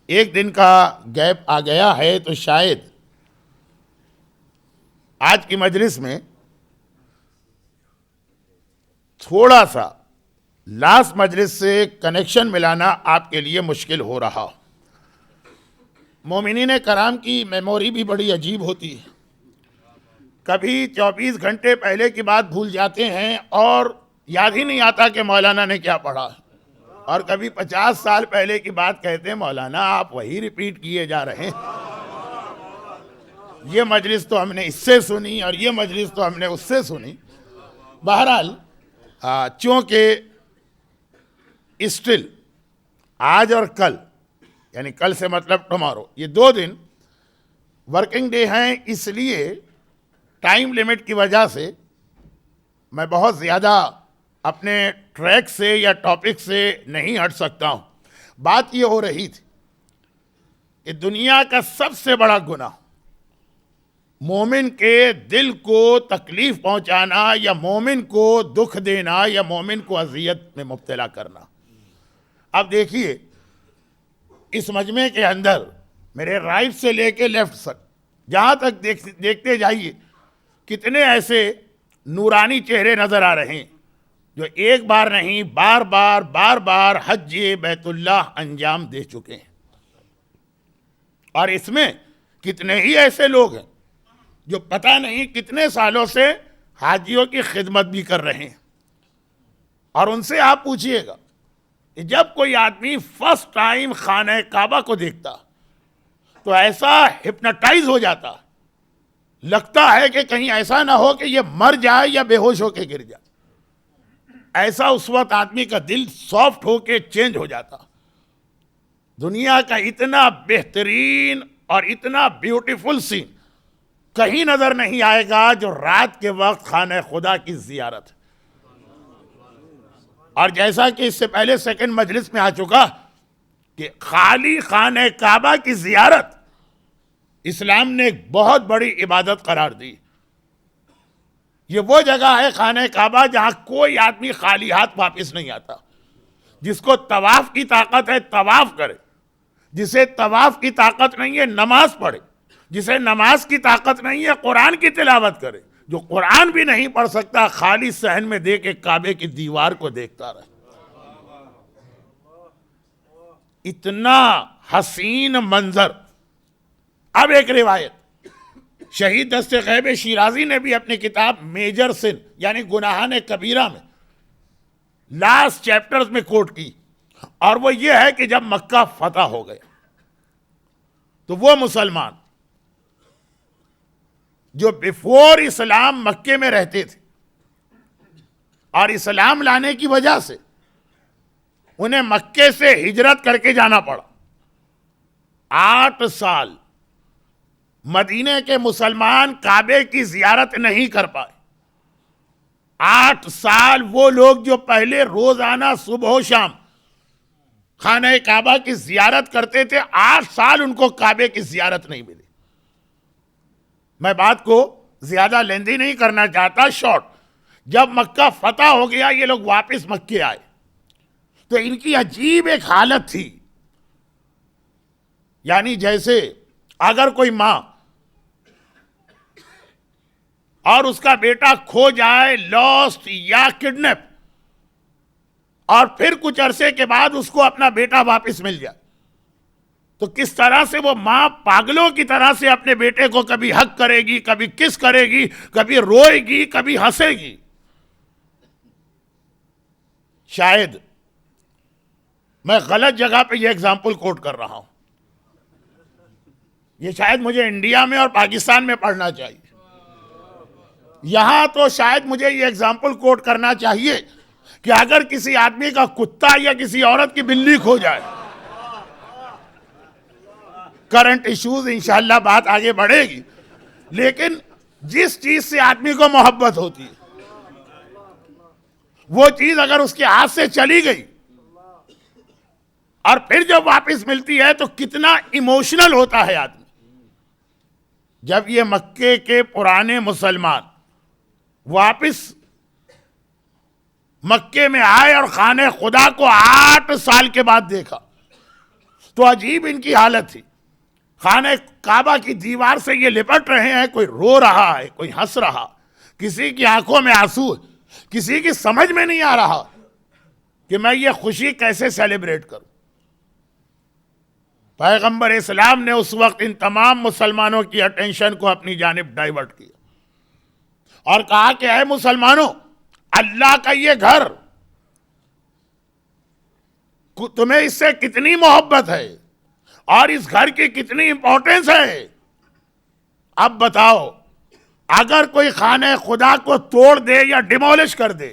ایک دن کا گیپ آ گیا ہے تو شاید آج کی مجلس میں تھوڑا سا لاسٹ مجلس سے کنیکشن ملانا آپ کے لیے مشکل ہو رہا ہو۔ مومنین کرام کی میموری بھی بڑی عجیب ہوتی ہے، کبھی 24 گھنٹے پہلے کی بات بھول جاتے ہیں اور یاد ہی نہیں آتا کہ مولانا نے کیا پڑھا، اور کبھی 50 سال پہلے کی بات کہتے ہیں مولانا آپ وہی ریپیٹ کیے جا رہے ہیں، یہ مجلس تو ہم نے اس سے سنی اور یہ مجلس تو ہم نے اس سے سنی۔ بہرحال چونکہ اسٹل آج اور کل، یعنی کل سے مطلب ٹمارو، یہ 2 دن ورکنگ ڈے ہیں، اس لیے ٹائم لیمٹ کی وجہ سے میں بہت زیادہ اپنے ٹریک سے یا ٹاپک سے نہیں ہٹ سکتا ہوں۔ بات یہ ہو رہی تھی کہ دنیا کا سب سے بڑا گناہ مومن کے دل کو تکلیف پہنچانا یا مومن کو دکھ دینا یا مومن کو اذیت میں مبتلا کرنا۔ اب دیکھیے اس مجمع کے اندر میرے رائٹ سے لے کے لیفٹ تک جہاں تک دیکھتے جائیے کتنے ایسے نورانی چہرے نظر آ رہے ہیں جو ایک بار نہیں بار بار حج بیت اللہ انجام دے چکے ہیں، اور اس میں کتنے ہی ایسے لوگ ہیں جو پتہ نہیں کتنے سالوں سے حاجیوں کی خدمت بھی کر رہے ہیں، اور ان سے آپ پوچھئے گا کہ جب کوئی آدمی فرسٹ ٹائم خانہ کعبہ کو دیکھتا تو ایسا ہپناٹائز ہو جاتا، لگتا ہے کہ کہیں ایسا نہ ہو کہ یہ مر جائے یا بے ہوش ہو کے گر جائے، ایسا اس وقت آدمی کا دل سافٹ ہو کے چینج ہو جاتا۔ دنیا کا اتنا بہترین اور اتنا بیوٹیفل سین کہیں نظر نہیں آئے گا جو رات کے وقت خانہ خدا کی زیارت ہے۔ اور جیسا کہ اس سے پہلے سیکنڈ مجلس میں آ چکا کہ خالی خانہ کعبہ کی زیارت اسلام نے ایک بہت بڑی عبادت قرار دی۔ یہ وہ جگہ ہے خانہ کعبہ جہاں کوئی آدمی خالی ہاتھ واپس نہیں آتا۔ جس کو طواف کی طاقت ہے طواف کرے، جسے طواف کی طاقت نہیں ہے نماز پڑھے، جسے نماز کی طاقت نہیں ہے قرآن کی تلاوت کرے، جو قرآن بھی نہیں پڑھ سکتا خالی صحن میں دے کے کعبے کی دیوار کو دیکھتا رہے۔ اتنا حسین منظر۔ اب ایک روایت شہید دست غیب شیرازی نے بھی اپنی کتاب میجر سن یعنی گناہان کبیرہ میں لاسٹ چیپٹرز میں کوٹ کی، اور وہ یہ ہے کہ جب مکہ فتح ہو گیا تو وہ مسلمان جو بیفور اسلام مکے میں رہتے تھے اور اسلام لانے کی وجہ سے انہیں مکے سے ہجرت کر کے جانا پڑا، 8 سال مدینے کے مسلمان کعبے کی زیارت نہیں کر پائے۔ 8 سال وہ لوگ جو پہلے روزانہ صبح و شام خانہ کعبہ کی زیارت کرتے تھے، 8 سال ان کو کعبے کی زیارت نہیں ملی۔ میں بات کو زیادہ لیندی نہیں کرنا چاہتا، شارٹ۔ جب مکہ فتح ہو گیا یہ لوگ واپس مکے آئے تو ان کی عجیب ایک حالت تھی، یعنی جیسے اگر کوئی ماں اور اس کا بیٹا کھو جائے، لاسٹ یا کڈنیپ، اور پھر کچھ عرصے کے بعد اس کو اپنا بیٹا واپس مل جائے تو کس طرح سے وہ ماں پاگلوں کی طرح سے اپنے بیٹے کو کبھی حق کرے گی، کبھی کس کرے گی، کبھی روئے گی، کبھی ہنسے گی۔ شاید میں غلط جگہ پہ یہ اگزامپل کوٹ کر رہا ہوں، یہ شاید مجھے انڈیا میں اور پاکستان میں پڑھنا چاہیے، یہاں تو شاید مجھے یہ اگزامپل کوٹ کرنا چاہیے کہ اگر کسی آدمی کا کتا یا کسی عورت کی بلی کھو جائے، کرنٹ ایشوز انشاءاللہ بات آگے بڑھے گی، لیکن جس چیز سے آدمی کو محبت ہوتی ہے وہ چیز اگر اس کے ہاتھ سے چلی گئی اور پھر جب واپس ملتی ہے تو کتنا ایموشنل ہوتا ہے آدمی۔ جب یہ مکے کے پرانے مسلمان واپس مکے میں آئے اور خانہ خدا کو 8 سال کے بعد دیکھا تو عجیب ان کی حالت تھی. خانہ کعبہ کی دیوار سے یہ لپٹ رہے ہیں, کوئی رو رہا ہے, کوئی ہنس رہا, کسی کی آنکھوں میں آنسو, کسی کی سمجھ میں نہیں آ رہا کہ میں یہ خوشی کیسے سیلیبریٹ کروں. پیغمبر اسلام نے اس وقت ان تمام مسلمانوں کی اٹینشن کو اپنی جانب ڈائیورٹ کیا اور کہا کہ اے مسلمانوں, اللہ کا یہ گھر, تمہیں اس سے کتنی محبت ہے اور اس گھر کی کتنی امپورٹنس ہے. اب بتاؤ, اگر کوئی خانہ خدا کو توڑ دے یا ڈیمولش کر دے,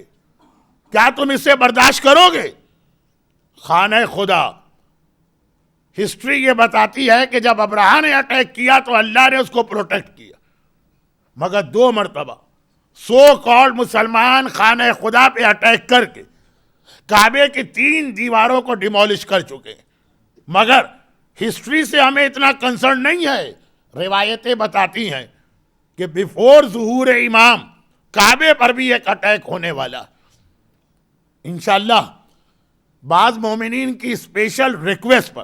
کیا تم اسے برداشت کرو گے؟ خانہ خدا, ہسٹری یہ بتاتی ہے کہ جب ابراہ نے اٹیک کیا تو اللہ نے اس کو پروٹیکٹ کیا, مگر 2 مرتبہ سو کالڈ مسلمان خانہ خدا پہ اٹیک کر کے کعبے کی 3 دیواروں کو ڈیمولش کر چکے ہیں. مگر ہسٹری سے ہمیں اتنا کنسرن نہیں ہے. روایتیں بتاتی ہیں کہ بیفور ظہور امام کعبے پر بھی ایک اٹیک ہونے والا. انشاءاللہ بعض مومنین کی اسپیشل ریکویسٹ پر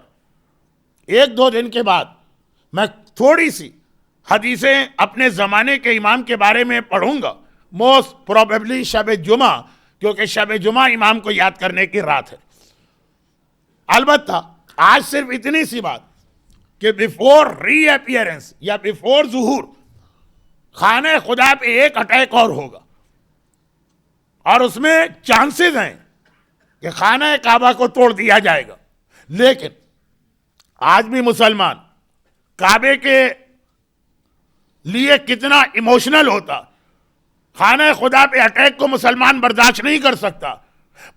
1-2 دن کے بعد میں تھوڑی سی حدیثیں اپنے زمانے کے امام کے بارے میں پڑھوں گا, موسٹ پروبیبلی شب جمعہ, کیونکہ شب جمعہ امام کو یاد کرنے کی رات ہے. البتہ آج صرف اتنی سی بات کہ بیفور ری اپیئرنس یا بیفور ظہور خانہ خدا پہ ایک اٹیک اور ہوگا, اور اس میں چانسز ہیں کہ خانہ کعبہ کو توڑ دیا جائے گا. لیکن آج بھی مسلمان کعبے کے لیے کتنا ایموشنل ہوتا, خانہ خدا پہ اٹیک کو مسلمان برداشت نہیں کر سکتا.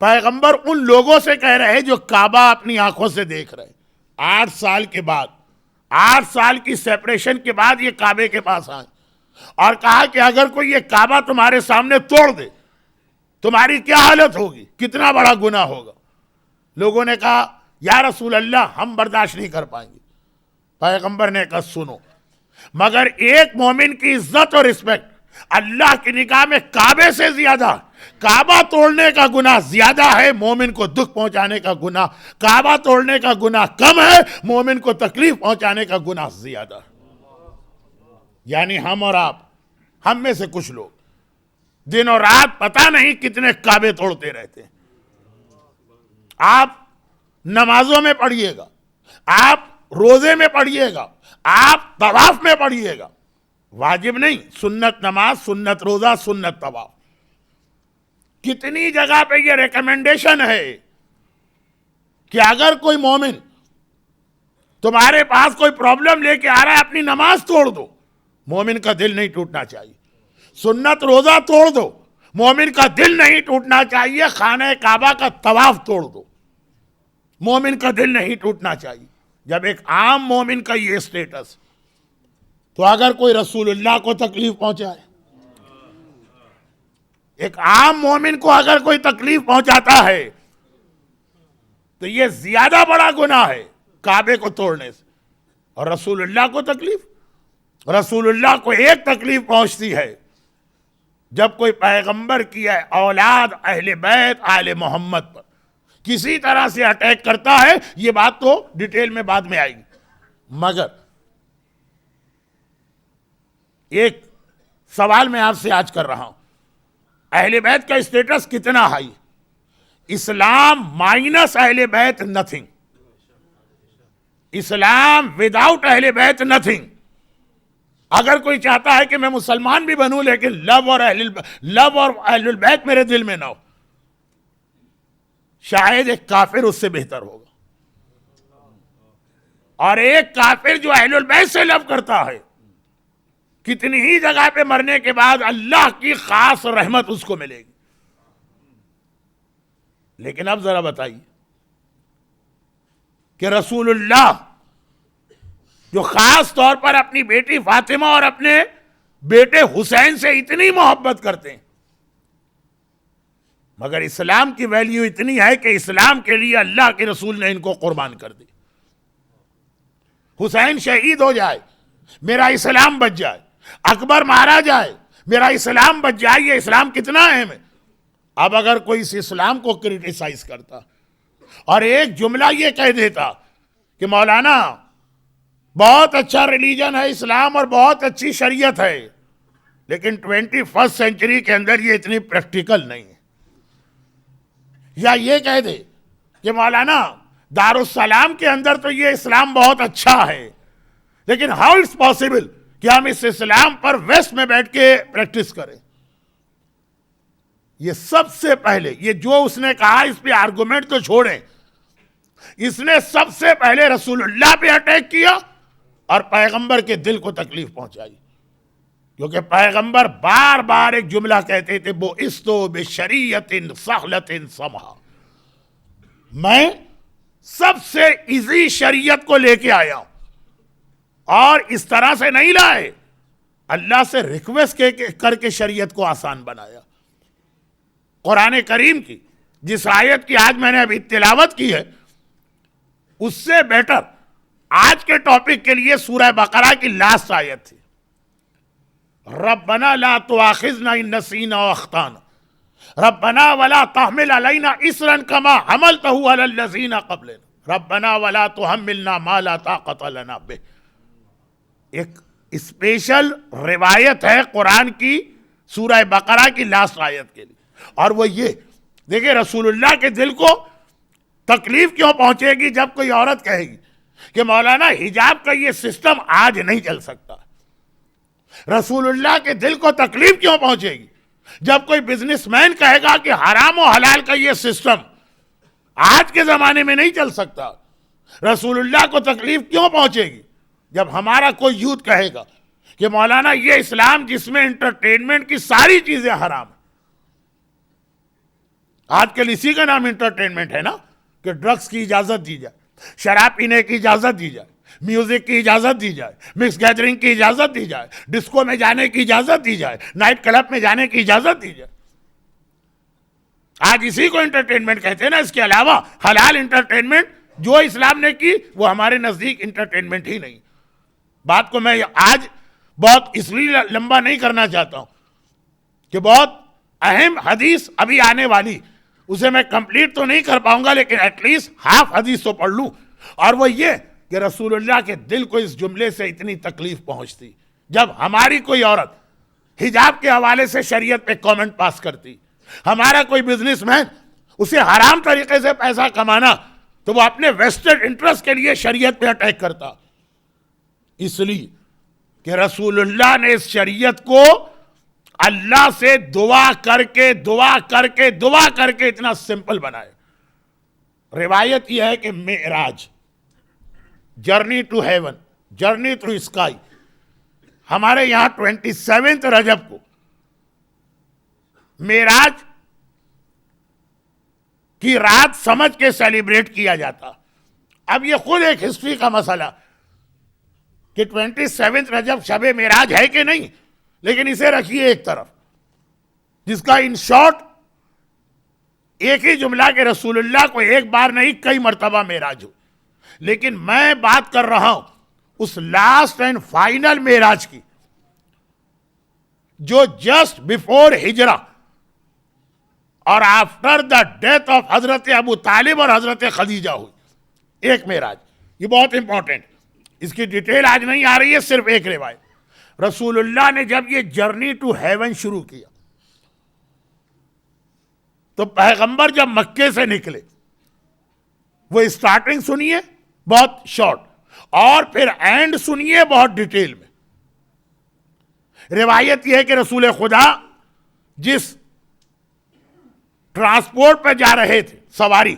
پیغمبر ان لوگوں سے کہہ رہے جو کعبہ اپنی آنکھوں سے دیکھ رہے, 8 سال کے بعد, 8 سال کی سیپریشن کے بعد یہ کعبے کے پاس آئے اور کہا کہ اگر کوئی یہ کعبہ تمہارے سامنے توڑ دے تمہاری کیا حالت ہوگی, کتنا بڑا گناہ ہوگا. لوگوں نے کہا یا رسول اللہ ہم برداشت نہیں کر پائیں گے. پیغمبر نے کہا سنو, مگر ایک مومن کی عزت اور رسپیکٹ اللہ کی نگاہ میں کعبے سے زیادہ, کعبہ توڑنے کا گناہ زیادہ ہے, مومن کو دکھ پہنچانے کا گناہ, کعبہ توڑنے کا گناہ کم ہے, مومن کو تکلیف پہنچانے کا گناہ زیادہ. یعنی ہم اور آپ, ہم میں سے کچھ لوگ دن اور رات پتہ نہیں کتنے کعبے توڑتے رہتے ہیں. آپ نمازوں میں پڑھیے گا, آپ روزے میں پڑھیے گا, آپ طواف میں پڑھیے گا, واجب نہیں, سنت نماز, سنت روزہ, سنت طواف. کتنی جگہ پہ یہ ریکمنڈیشن ہے کہ اگر کوئی مومن تمہارے پاس کوئی پرابلم لے کے آ رہا ہے اپنی نماز توڑ دو, مومن کا دل نہیں ٹوٹنا چاہیے. سنت روزہ توڑ دو, مومن کا دل نہیں ٹوٹنا چاہیے. خانہ کعبہ کا طواف توڑ دو, مومن کا دل نہیں ٹوٹنا چاہیے. جب ایک عام مومن کا یہ اسٹیٹس, تو اگر کوئی رسول اللہ کو تکلیف پہنچائے, ایک عام مومن کو اگر کوئی تکلیف پہنچاتا ہے تو یہ زیادہ بڑا گناہ ہے کعبے کو توڑنے سے. اور رسول اللہ کو تکلیف, رسول اللہ کو ایک تکلیف پہنچتی ہے جب کوئی پیغمبر کی اولاد اہل بیت آل محمد پر کسی طرح سے اٹیک کرتا ہے. یہ بات تو ڈیٹیل میں بعد میں آئے گی, مگر ایک سوال میں آپ سے آج کر رہا ہوں, اہل بیت کا اسٹیٹس کتنا ہائی؟ اسلام مائنس اہل بیت نتھنگ, اسلام وداؤٹ اہل بیت نتھنگ. اگر کوئی چاہتا ہے کہ میں مسلمان بھی بنوں لیکن لو اور اہل البیت میرے دل میں نہ ہو, شاید ایک کافر اس سے بہتر ہوگا. اور ایک کافر جو اہل البیت سے لو کرتا ہے, کتنی ہی جگہ پہ مرنے کے بعد اللہ کی خاص رحمت اس کو ملے گی. لیکن اب ذرا بتائیے کہ رسول اللہ جو خاص طور پر اپنی بیٹی فاطمہ اور اپنے بیٹے حسین سے اتنی محبت کرتے ہیں, مگر اسلام کی ویلیو اتنی ہے کہ اسلام کے لیے اللہ کے رسول نے ان کو قربان کر دی. حسین شہید ہو جائے میرا اسلام بچ جائے, اکبر مارا جائے میرا اسلام بچ جائے. یہ اسلام کتنا اہم ہے. اب اگر کوئی اس اسلام کو کرٹیسائز کرتا اور ایک جملہ یہ کہہ دیتا کہ مولانا بہت اچھا ریلیجن ہے اسلام اور بہت اچھی شریعت ہے، لیکن 21 سینچری کے اندر یہ اتنی پریکٹیکل نہیں ہے. یا یہ کہہ دے کہ مولانا دارالسلام کے اندر تو یہ اسلام بہت اچھا ہے، لیکن ہاؤ اٹس پاسبل کہ ہم اس اسلام پر ویسٹ میں بیٹھ کے پریکٹس کریں. یہ سب سے پہلے یہ جو اس نے کہا اس پہ آرگومنٹ تو چھوڑیں، اس نے سب سے پہلے رسول اللہ پہ اٹیک کیا اور پیغمبر کے دل کو تکلیف پہنچائی. کیونکہ پیغمبر بار بار ایک جملہ کہتے تھے، بُعِثْتُ بِشَرِيَّةٍ سَهْلَةٍ سَمْحَةٍ، میں سب سے ایزی شریعت کو لے کے آیا ہوں. اور اس طرح سے نہیں لائے، اللہ سے ریکویسٹ کر کے شریعت کو آسان بنایا. قرآن کریم کی جس آیت کی آج میں نے ابھی تلاوت کی ہے، اس سے بیٹر آج کے ٹاپک کے لیے سورہ بقرہ کی لاسٹ آیت تھی، ربنا لا تؤاخذنا ان نسینا واخطانا ربنا ولا تحمل علینا اصرا کما حملته علی الذین قبلنا ربنا ولا تحملنا ما لا طاقت لنا به. ایک اسپیشل روایت ہے قرآن کی سورہ بقرہ کی لاسٹ آیت کے لیے، اور وہ یہ دیکھیں رسول اللہ کے دل کو تکلیف کیوں پہنچے گی جب کوئی عورت کہے گی کہ مولانا حجاب کا یہ سسٹم آج نہیں چل سکتا. رسول اللہ کے دل کو تکلیف کیوں پہنچے گی جب کوئی بزنس مین کہے گا کہ حرام و حلال کا یہ سسٹم آج کے زمانے میں نہیں چل سکتا. رسول اللہ کو تکلیف کیوں پہنچے گی جب ہمارا کوئی یوتھ کہے گا کہ مولانا یہ اسلام جس میں انٹرٹینمنٹ کی ساری چیزیں حرام ہیں. آج کل اسی کا نام انٹرٹینمنٹ ہے نا، کہ ڈرگس کی اجازت دی جائے، شراب پینے کی اجازت دی جائے، میوزک کی اجازت دی جائے، مکس گیدرنگ کی اجازت دی جائے، ڈسکو میں جانے کی اجازت دی جائے، نائٹ کلب میں جانے کی اجازت دی جائے. آج اسی کو انٹرٹینمنٹ کہتے ہیں نا. اس کے علاوہ حلال انٹرٹینمنٹ جو اسلام نے کی وہ ہمارے نزدیک انٹرٹینمنٹ ہی نہیں. بات کو میں آج بہت اس لیے لمبا نہیں کرنا چاہتا ہوں کہ بہت اہم حدیث ابھی آنے والی، اسے میں کمپلیٹ تو نہیں کر پاؤں گا، لیکن ایٹ لیسٹ ہاف حدیث تو پڑھ لوں. اور وہ یہ کہ رسول اللہ کے دل کو اس جملے سے اتنی تکلیف پہنچتی جب ہماری کوئی عورت حجاب کے حوالے سے شریعت پہ کامنٹ پاس کرتی. ہمارا کوئی بزنس مین اسے حرام طریقے سے پیسہ کمانا تو وہ اپنے ویسٹڈ انٹرسٹ کے لیے شریعت پہ اٹیک کرتا، اس لیے کہ رسول اللہ نے اس شریعت کو اللہ سے دعا کر کے اتنا سمپل بنائے. روایت یہ ہے کہ معراج، journey to heaven, journey to sky, ہمارے یہاں 27 رجب کو معراج کی رات سمجھ کے سیلیبریٹ کیا جاتا. اب یہ خود ایک ہسٹری کا مسئلہ کہ 27 رجب شب معراج ہے کہ نہیں، لیکن اسے رکھیے ایک طرف، جس کا ان شارٹ ایک ہی جملہ کہ رسول اللہ کو ایک بار نہیں کئی مرتبہ معراج ہو. لیکن میں بات کر رہا ہوں اس لاسٹ اینڈ فائنل معراج کی جو جسٹ بیفور ہجرہ اور آفٹر دا ڈیتھ آف حضرت ابو طالب اور حضرت خدیجہ ہوئی. ایک معراج، یہ بہت امپورٹنٹ، اس کی ڈیٹیل آج نہیں آ رہی ہے، صرف ایک روایت. رسول اللہ نے جب یہ جرنی ٹو ہیون شروع کیا تو پیغمبر جب مکے سے نکلے، وہ اسٹارٹنگ سنیے بہت شارٹ اور پھر اینڈ سنیے بہت ڈیٹیل میں. روایت یہ ہے کہ رسول خدا جس ٹرانسپورٹ پہ جا رہے تھے، سواری،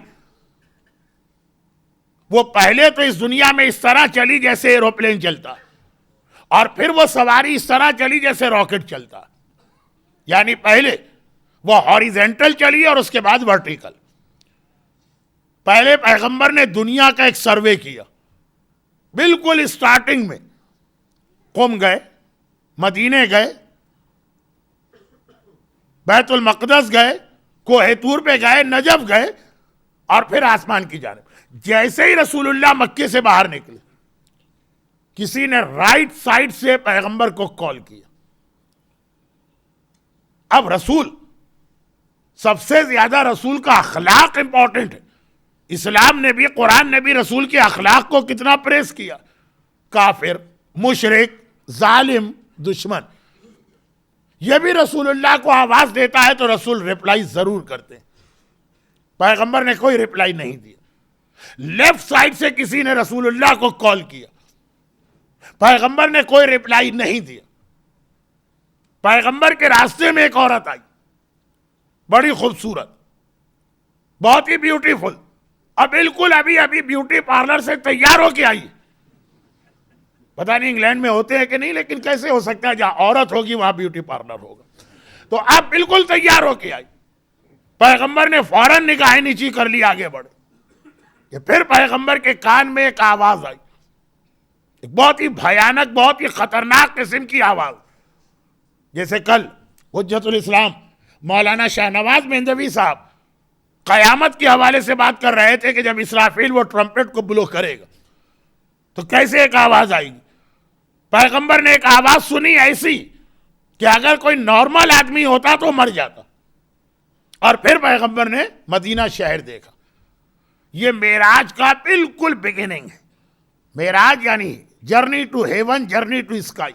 وہ پہلے تو اس دنیا میں اس طرح چلی جیسے ایروپلین چلتا، اور پھر وہ سواری اس طرح چلی جیسے راکٹ چلتا. یعنی پہلے وہ ہاریزنٹل چلی اور اس کے بعد ورٹیکل. پہلے پیغمبر نے دنیا کا ایک سروے کیا، بالکل اسٹارٹنگ میں قم گئے، مدینے گئے، بیت المقدس گئے، کوہ طور پہ گئے، نجف گئے، اور پھر آسمان کی جانب. جیسے ہی رسول اللہ مکے سے باہر نکلے، کسی نے رائٹ سائڈ سے پیغمبر کو کال کیا. اب رسول، سب سے زیادہ رسول کا اخلاق امپورٹنٹ ہے. اسلام نے بھی، قرآن نے بھی رسول کے اخلاق کو کتنا پریس کیا. کافر، مشرک، ظالم، دشمن، یہ بھی رسول اللہ کو آواز دیتا ہے تو رسول ریپلائی ضرور کرتے ہیں. پیغمبر نے کوئی ریپلائی نہیں دیا. لیفٹ سائڈ سے کسی نے رسول اللہ کو کال کیا، پیغمبر نے کوئی ریپلائی نہیں دیا. پیغمبر کے راستے میں ایک عورت آئی، بڑی خوبصورت، بہت ہی بیوٹیفل، اب بالکل ابھی بیوٹی پارلر سے تیار ہو کے آئی. پتہ نہیں انگلینڈ میں ہوتے ہیں کہ نہیں، لیکن کیسے ہو سکتا ہے جہاں عورت ہوگی وہاں بیوٹی پارلر ہوگا. تو اب بالکل تیار ہو کے آئی. پیغمبر نے فوراً نگاہیں نیچی کر لی، آگے بڑھے. کہ پھر پیغمبر کے کان میں ایک آواز آئی، ایک بہت ہی بھیانک، بہت ہی خطرناک قسم کی آواز. جیسے کل حجت الاسلام مولانا شاہ نواز مہدوی صاحب قیامت کے حوالے سے بات کر رہے تھے کہ جب اسرافیل وہ ٹرمپٹ کو بلو کرے گا تو کیسے ایک آواز آئے گی. پیغمبر نے ایک آواز سنی ایسی کہ اگر کوئی نارمل آدمی ہوتا تو مر جاتا. اور پھر پیغمبر نے مدینہ شہر دیکھا. یہ معراج کا بالکل بگننگ ہے. معراج یعنی journey to heaven, journey to sky.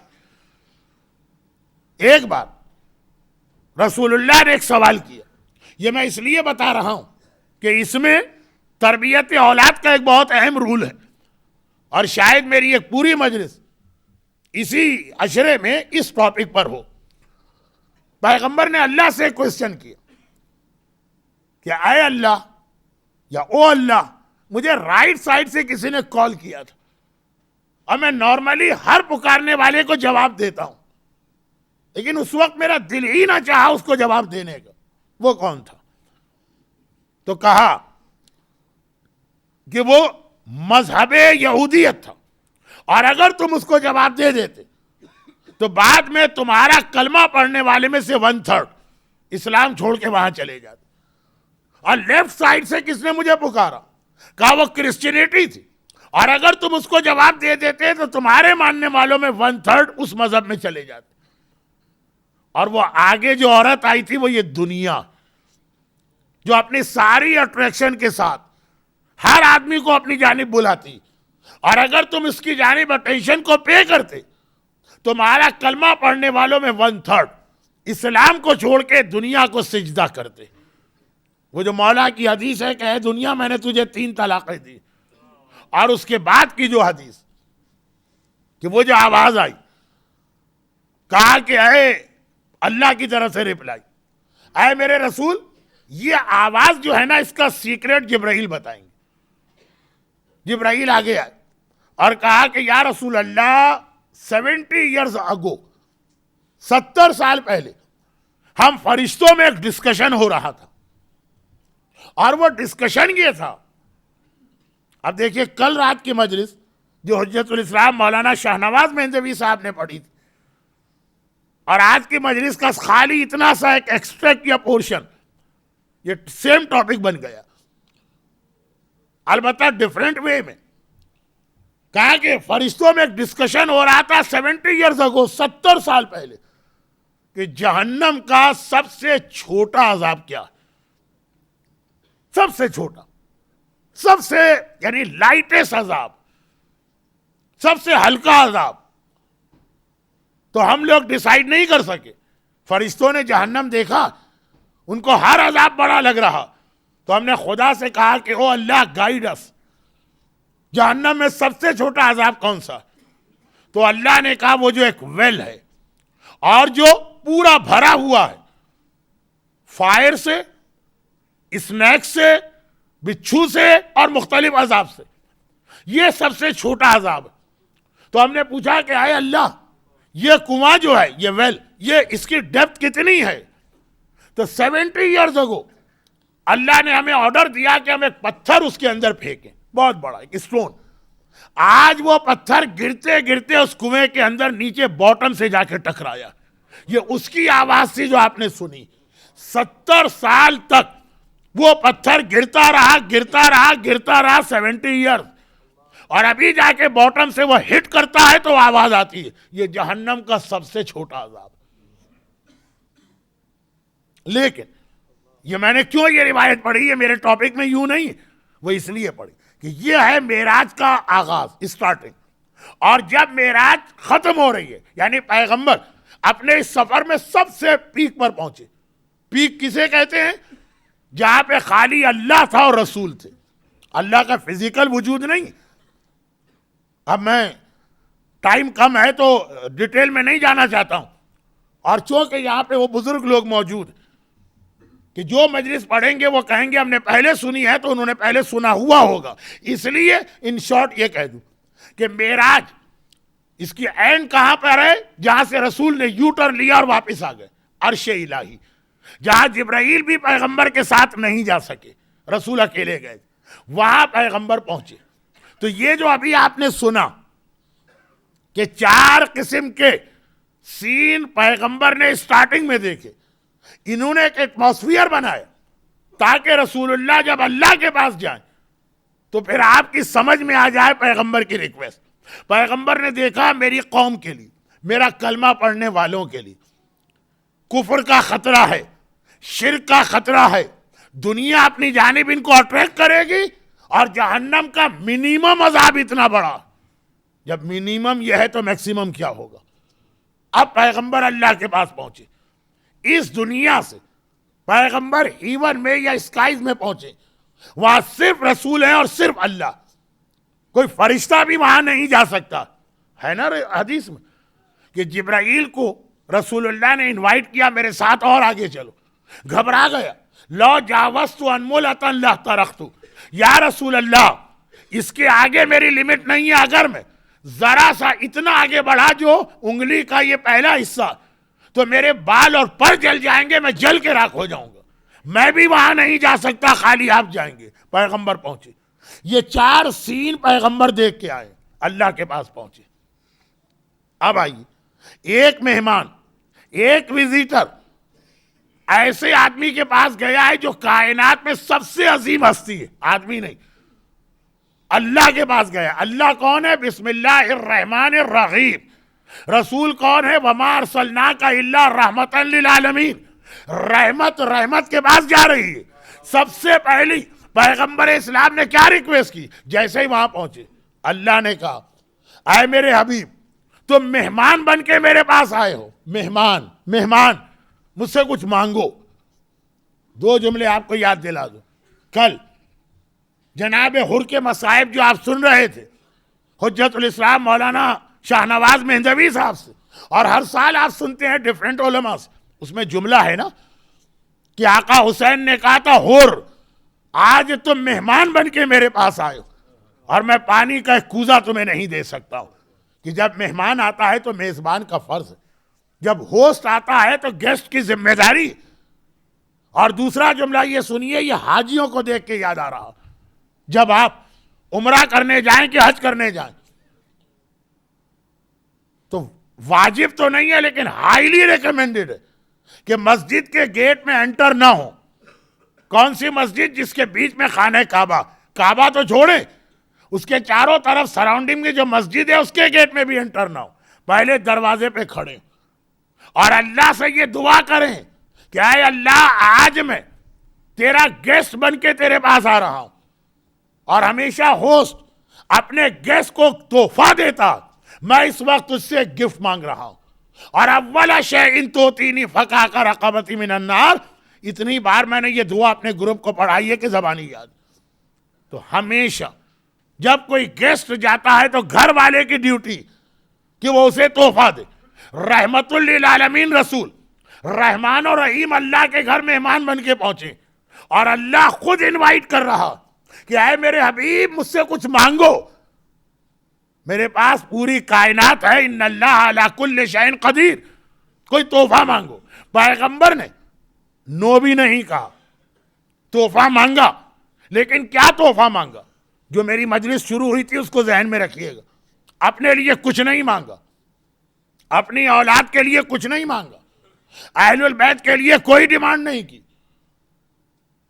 ایک بات رسول اللہ نے ایک سوال کیا، یہ میں اس لیے بتا رہا ہوں کہ اس میں تربیت اولاد کا ایک بہت اہم رول ہے، اور شاید میری ایک پوری مجلس اسی عشرے میں اس ٹاپک پر ہو. پیغمبر نے اللہ سے کوسچن کیا کہ اے اللہ یا او اللہ، مجھے رائٹ سائڈ سے کسی نے کال کیا تھا اور میں نارملی ہر پکارنے والے کو جواب دیتا ہوں، لیکن اس وقت میرا دل ہی نہ چاہا اس کو جواب دینے کا. وہ کون تھا؟ تو کہا کہ وہ مذہب یہودیت تھا، اور اگر تم اس کو جواب دے دیتے تو بعد میں تمہارا کلمہ پڑھنے والے میں سے 1/3 اسلام چھوڑ کے وہاں چلے جاتے. اور لیفٹ سائڈ سے کس نے مجھے پکارا؟ کہا وہ کرسچینٹی تھی، اور اگر تم اس کو جواب دے دیتے تو تمہارے ماننے والوں میں 1/3 اس مذہب میں چلے جاتے. اور وہ آگے جو عورت آئی تھی وہ یہ دنیا، جو اپنی ساری اٹریکشن کے ساتھ ہر آدمی کو اپنی جانب بلاتی، اور اگر تم اس کی جانب اٹینشن کو پے کرتے تمہارا کلمہ پڑھنے والوں میں 1/3 اسلام کو چھوڑ کے دنیا کو سجدہ کرتے. وہ جو مولا کی حدیث ہے کہ اے دنیا میں نے تجھے 3 طلاقیں دی، اور اس کے بعد کی جو حدیث کہ وہ جو آواز آئی، کہا کہ اے اللہ کی طرف سے ریپلائی، اے میرے رسول، یہ آواز جو ہے نا اس کا سیکریٹ جبرائیل بتائیں گے. جبرائیل آگے آئے اور کہا کہ یا رسول اللہ 70 ایئرز اگو، 70 سال پہلے ہم فرشتوں میں ایک ڈسکشن ہو رہا تھا، اور وہ ڈسکشن یہ تھا. اب دیکھیے کل رات کی مجلس جو حجت الاسلام مولانا شاہ نواز مہدوی صاحب نے پڑھی تھی، اور آج کی مجلس کا خالی اتنا سا ایک ایکسٹریکٹ یا پورشن یہ سیم ٹاپک بن گیا، البتہ ڈیفرنٹ وے میں. کہا کہ فرشتوں میں ایک ڈسکشن ہو رہا تھا 70 ایئرز اگو، 70 سال پہلے، کہ جہنم کا سب سے چھوٹا عذاب کیا ہے. سب سے چھوٹا، سب سے یعنی لائٹسٹ عذاب، سب سے ہلکا عذاب. تو ہم لوگ ڈیسائیڈ نہیں کر سکے. فرشتوں نے جہنم دیکھا، ان کو ہر عذاب بڑا لگ رہا، تو ہم نے خدا سے کہا کہ او اللہ گائیڈ اس، جہنم میں سب سے چھوٹا عذاب کون سا؟ تو اللہ نے کہا وہ جو ایک ویل ہے اور جو پورا بھرا ہوا ہے فائر سے، اسنیک سے، بچھو سے اور مختلف عذاب سے، یہ سب سے چھوٹا عذاب ہے. تو ہم نے پوچھا کہ اے اللہ یہ کنواں جو ہے، یہ ویل، یہ اس کی ڈیپتھ کتنی ہے؟ تو 70 ایئرز اگو اللہ نے ہمیں آرڈر دیا کہ ہم ایک پتھر اس کے اندر پھینکیں، بہت بڑا ایک اسٹون. آج وہ پتھر گرتے گرتے اس کنویں کے اندر نیچے باٹم سے جا کے ٹکرایا. یہ اس کی آواز تھی جو آپ نے سنی. 70 سال تک وہ پتھر گرتا رہا گرتا رہا گرتا رہا 70 ایئر، اور ابھی جا کے باٹم سے وہ ہٹ کرتا ہے تو آواز آتی ہے. یہ جہنم کا سب سے چھوٹا عذاب. لیکن یہ میں نے کیوں یہ روایت پڑھی، یہ میرے ٹاپک میں یوں نہیں. وہ اس لیے پڑھی کہ یہ ہے معراج کا آغاز، اسٹارٹنگ. اور جب معراج ختم ہو رہی ہے یعنی پیغمبر اپنے اس سفر میں سب سے پیک پر پہنچے. پیک کسے کہتے ہیں؟ جہاں پہ خالی اللہ تھا اور رسول تھے، اللہ کا فزیکل وجود نہیں. اب میں ٹائم کم ہے تو ڈیٹیل میں نہیں جانا چاہتا ہوں، اور چونکہ یہاں پہ وہ بزرگ لوگ موجود ہیں کہ جو مجلس پڑھیں گے وہ کہیں گے ہم نے پہلے سنی ہے تو انہوں نے پہلے سنا ہوا ہوگا، اس لیے ان شارٹ یہ کہہ دوں کہ معراج اس کی اینڈ کہاں پر ہے؟ جہاں سے رسول نے یو ٹرن لیا اور واپس آ گئے عرش الہی، جہاں جبرائیل بھی پیغمبر کے ساتھ نہیں جا سکے، رسول اکیلے گئے، وہاں پیغمبر پہنچے. تو یہ جو ابھی آپ نے سنا کہ 4 قسم کے سین پیغمبر نے اسٹارٹنگ میں دیکھے، انہوں نے ایک ایٹماسفیئر بنایا تاکہ رسول اللہ جب اللہ کے پاس جائیں تو پھر آپ کی سمجھ میں آ جائے پیغمبر کی ریکویسٹ. پیغمبر نے دیکھا میری قوم کے لیے، میرا کلمہ پڑھنے والوں کے لیے کفر کا خطرہ ہے، شرک کا خطرہ ہے، دنیا اپنی جانب ان کو اٹریکٹ کرے گی، اور جہنم کا منیمم عذاب اتنا بڑا. جب منیمم یہ ہے تو میکسیمم کیا ہوگا؟ اب پیغمبر اللہ کے پاس پہنچے، اس دنیا سے پیغمبر ہیون میں یا اسکائز میں پہنچے، وہاں صرف رسول ہے اور صرف اللہ، کوئی فرشتہ بھی وہاں نہیں جا سکتا. ہے نا حدیث میں کہ جبرائیل کو رسول اللہ نے انوائٹ کیا میرے ساتھ اور آگے چلو، گھبرا گیا، لو جاوزت انملۃ لاحترقت، یا رسول اللہ اس کے آگے میری لمٹ نہیں ہے، اگر میں ذرا سا اتنا آگے بڑھا جو انگلی کا یہ پہلا حصہ تو میرے بال اور پر جل جائیں گے، میں جل کے راکھ ہو جاؤں گا، میں بھی وہاں نہیں جا سکتا، خالی آپ جائیں گے. پیغمبر پہنچے، یہ 4 سین پیغمبر دیکھ کے آئے، اللہ کے پاس پہنچے. اب آئیے، ایک مہمان، ایک وزیٹر ایسے آدمی کے پاس گیا ہے جو کائنات میں سب سے عظیم ہستی ہے، آدمی نہیں، اللہ کے پاس گیا. اللہ کون ہے؟ بسم اللہ الرحمن الرحیم. رسول کون ہے؟ وما ارسلناک الا رحمۃ للعالمین. رحمت کے پاس جا رہی ہے. سب سے پہلی پیغمبر اسلام نے کیا ریکویسٹ کی؟ جیسے ہی وہاں پہنچے اللہ نے کہا اے میرے حبیب تم مہمان بن کے میرے پاس آئے ہو، مہمان مجھ سے کچھ مانگو. 2 جملے آپ کو یاد دلا دو. کل جناب حر کے مصائب جو آپ سن رہے تھے حجت الاسلام مولانا شاہ نواز مہدوی صاحب سے، اور ہر سال آپ سنتے ہیں ڈیفرنٹ علماء سے، اس میں جملہ ہے نا کہ آقا حسین نے کہا تھا حر آج تم مہمان بن کے میرے پاس آئے ہو، اور میں پانی کا ایک کوزہ تمہیں نہیں دے سکتا ہوں. کہ جب مہمان آتا ہے تو میزبان کا فرض ہے، جب ہوسٹ آتا ہے تو گیسٹ کی ذمہ داری. اور دوسرا جملہ یہ سنیے، یہ حاجیوں کو دیکھ کے یاد آ رہا، جب آپ عمرہ کرنے جائیں کہ حج کرنے جائیں تو واجب تو نہیں ہے لیکن ہائیلی ریکمینڈڈ ہے کہ مسجد کے گیٹ میں انٹر نہ ہو. کون سی مسجد؟ جس کے بیچ میں خانہ کعبہ تو چھوڑیں، اس کے چاروں طرف سراؤنڈنگ میں جو مسجد ہے اس کے گیٹ میں بھی انٹر نہ ہو، پہلے دروازے پہ کھڑے اور اللہ سے یہ دعا کریں کہ اے اللہ آج میں تیرا گیسٹ بن کے تیرے پاس آ رہا ہوں، اور ہمیشہ ہوسٹ اپنے گیسٹ کو تحفہ دیتا، میں اس وقت اس سے ایک گفٹ مانگ رہا ہوں، اور اولا شیء توتینی فکاک رقبتی من النار. اتنی بار میں نے یہ دعا اپنے گروپ کو پڑھائی ہے کہ زبانی یاد. تو ہمیشہ جب کوئی گیسٹ جاتا ہے تو گھر والے کی ڈیوٹی کہ وہ اسے تحفہ دے. رحمت للعالمین رسول رحمان اور رحیم اللہ کے گھر مہمان بن کے پہنچے، اور اللہ خود انوائٹ کر رہا کہ اے میرے حبیب مجھ سے کچھ مانگو، میرے پاس پوری کائنات ہے، ان اللہ علی کل شیء قدیر، کوئی تحفہ مانگو. پیغمبر نے نو بھی نہیں کہا، تحفہ مانگا. لیکن کیا تحفہ مانگا؟ جو میری مجلس شروع ہوئی تھی اس کو ذہن میں رکھیے گا. اپنے لیے کچھ نہیں مانگا، اپنی اولاد کے لیے کچھ نہیں مانگا، اہل البیت کے لیے کوئی ڈیمانڈ نہیں کی،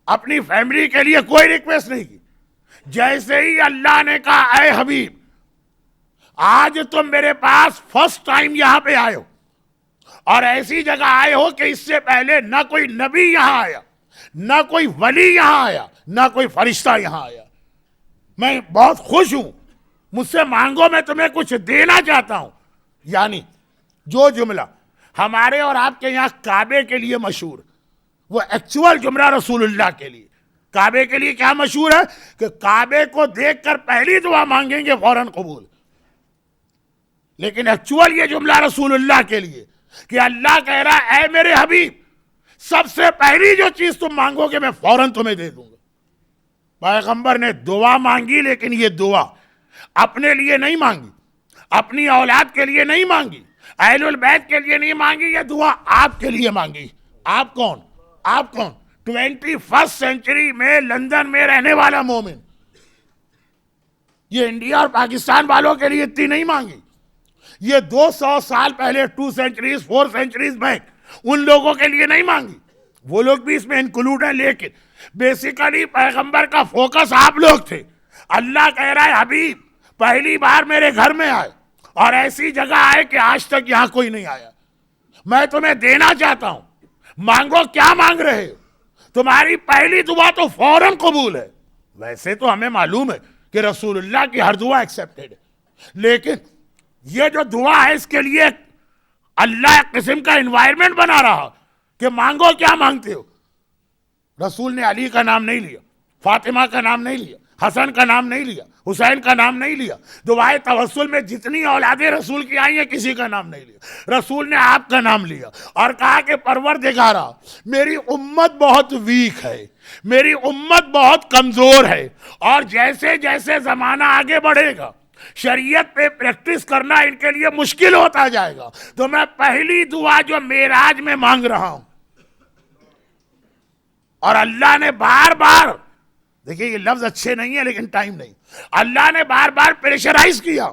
اپنی فیملی کے لیے کوئی ریکویسٹ نہیں کی. جیسے ہی اللہ نے کہا اے حبیب آج تم میرے پاس فرسٹ ٹائم یہاں پہ آئے ہو، اور ایسی جگہ آئے ہو کہ اس سے پہلے نہ کوئی نبی یہاں آیا، نہ کوئی ولی یہاں آیا، نہ کوئی فرشتہ یہاں آیا. میں بہت خوش ہوں، مجھ سے مانگو میں تمہیں کچھ دینا چاہتا ہوں. یعنی جو جملہ ہمارے اور آپ کے یہاں کعبے کے لیے مشہور، وہ ایکچوئل جملہ رسول اللہ کے لیے. کعبے کے لیے کیا مشہور ہے کہ کعبے کو دیکھ کر پہلی دعا مانگیں گے فوراً قبول. لیکن ایکچوئل یہ جملہ رسول اللہ کے لیے کہ اللہ کہہ رہا ہے اے میرے حبیب سب سے پہلی جو چیز تم مانگو گے میں فوراً تمہیں دے دوں گا. پیغمبر نے دعا مانگی، لیکن یہ دعا اپنے لیے نہیں مانگی، اپنی اولاد کے لیے نہیں مانگی، اہل البیت کے لیے نہیں مانگی، یہ دعا آپ کے لیے مانگی. آپ کون؟ آپ کون؟ 21 سینچری میں لندن میں رہنے والا مومن. یہ انڈیا اور پاکستان والوں کے لیے اتنی نہیں مانگی، یہ 200 سال پہلے 2 سینچریز 4 سینچریز بیک ان لوگوں کے لیے نہیں مانگی. وہ لوگ بھی اس میں انکلوڈ ہیں، لیکن بیسیکلی پیغمبر کا فوکس آپ لوگ تھے. اللہ کہہ رہا ہے حبیب پہلی بار میرے گھر میں آئے اور ایسی جگہ آئے کہ آج تک یہاں کوئی نہیں آیا. میں تمہیں دینا چاہتا ہوں، مانگو. کیا مانگ رہے ہو؟ تمہاری پہلی دعا تو فوراً قبول ہے. ویسے تو ہمیں معلوم ہے کہ رسول اللہ کی ہر دعا ایکسیپٹڈ ہے، لیکن یہ جو دعا ہے اس کے لیے اللہ ایک قسم کا انوائرمنٹ بنا رہا کہ مانگو. کیا مانگتے ہو؟ رسول نے علی کا نام نہیں لیا، فاطمہ کا نام نہیں لیا، حسن کا نام نہیں لیا، حسین کا نام نہیں لیا. دعائے توسل میں جتنی اولادیں رسول کی آئی ہیں کسی کا نام نہیں لیا. رسول نے آپ کا نام لیا اور کہا کہ پروردگارا میری امت بہت ویک ہے، میری امت بہت کمزور ہے، اور جیسے جیسے زمانہ آگے بڑھے گا شریعت پہ پریکٹس کرنا ان کے لیے مشکل ہوتا جائے گا. تو میں پہلی دعا جو معراج میں مانگ رہا ہوں. اور اللہ نے بار بار، دیکھیں یہ لفظ اچھے نہیں ہیں لیکن ٹائم نہیں، اللہ نے بار بار پریشرائز کیا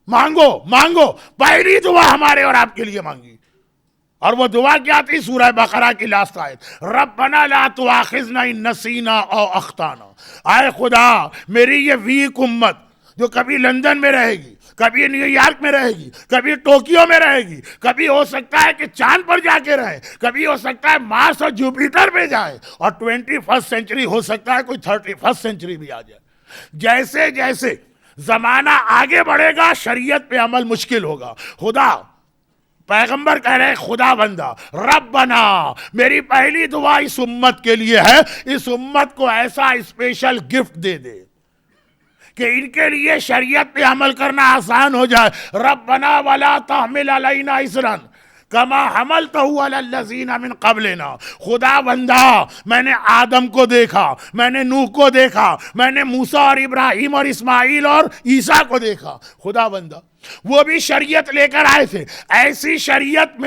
مانگو مانگو. پہلی دعا ہمارے اور آپ کے لیے مانگی، اور وہ دعا کیا تھی؟ سورہ بقرہ کی لاسٹ آیت، ربنا لا تؤاخذنا ان نسینا او اخطانا. اے خدا میری یہ ویک امت جو کبھی لندن میں رہے گی، کبھی نیو یارک میں رہے گی، کبھی ٹوکیو میں رہے گی، کبھی ہو سکتا ہے کہ چاند پر جا کے رہے، کبھی ہو سکتا ہے مارس اور جوپیٹر پہ جائے، اور 21 سینچری ہو سکتا ہے کوئی 31 سینچری بھی آ جائے. جیسے جیسے زمانہ آگے بڑھے گا شریعت پہ عمل مشکل ہوگا. خدا پیغمبر کہہ رہے خدا بندہ ربنا میری پہلی دعا اس امت کے لیے ہے، اس امت کو ایسا اسپیشل گفٹ دے دے کہ ان کے لیے شریعت پہ عمل کرنا آسان ہو جائے. ربنا ولا تحمل علینا اسرا کما حملتہ علی الذین من قبلنا. خدا بندہ میں نے آدم کو دیکھا، میں نے نوح کو دیکھا، میں نے موسیٰ اور ابراہیم اور اسماعیل اور عیسیٰ کو دیکھا. خدا بندہ وہ بھی شریعت لے کر آئے تھے، ایسی شریعت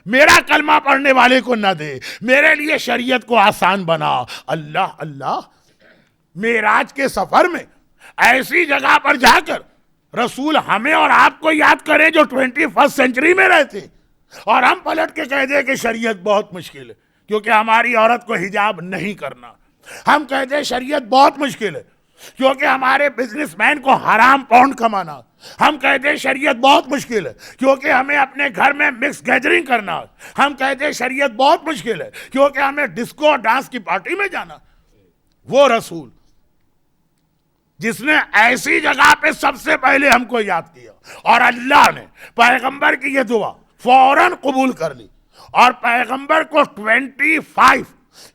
میرا کلمہ پڑھنے والے کو نہ دے، میرے لیے شریعت کو آسان بنا. اللہ اللہ، معراج کے سفر میں ایسی جگہ پر جا کر رسول ہمیں اور آپ کو یاد کریں جو 21 سینچری میں رہتے، اور ہم پلٹ کے کہہ دیں کہ شریعت بہت مشکل ہے کیونکہ ہماری عورت کو حجاب نہیں کرنا. ہم کہتے ہیں شریعت بہت مشکل ہے کیونکہ ہمارے بزنس مین کو حرام پاؤنڈ کمانا. ہم کہتے ہیں شریعت بہت مشکل ہے کیونکہ ہمیں اپنے گھر میں مکس گیدرنگ کرنا. ہم کہتے ہیں شریعت بہت مشکل ہے کیونکہ ہمیں ڈسکو اور ڈانس کی پارٹی میں جانا. وہ رسول جس نے ایسی جگہ پہ سب سے پہلے ہم کو یاد کیا، اور اللہ نے پیغمبر کی یہ دعا فوراً قبول کر لی، اور پیغمبر کو 25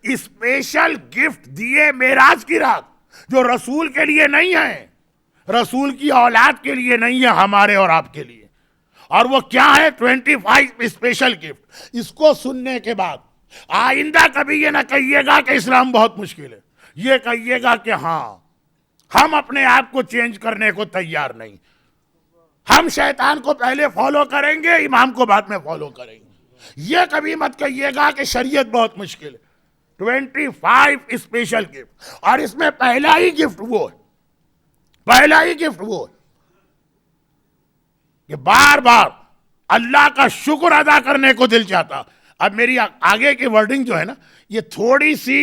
اسپیشل گفٹ دیے معراج کی رات جو رسول کے لیے نہیں ہیں، رسول کی اولاد کے لیے نہیں ہے، ہمارے اور آپ کے لیے. اور وہ کیا ہے؟ 25 اسپیشل گفٹ. اس کو سننے کے بعد آئندہ کبھی یہ نہ کہیے گا کہ اسلام بہت مشکل ہے، یہ کہیے گا کہ ہاں ہم اپنے آپ کو چینج کرنے کو تیار نہیں. ہم شیطان کو پہلے فالو کریں گے، امام کو بعد میں فالو کریں گے. یہ کبھی مت کہیے گا کہ شریعت بہت مشکل ہے. 25 اسپیشل گفٹ، اور اس میں پہلا ہی گفٹ وہ ہے کہ بار بار اللہ کا شکر ادا کرنے کو دل چاہتا. اب میری آگے کی ورڈنگ جو ہے نا یہ تھوڑی سی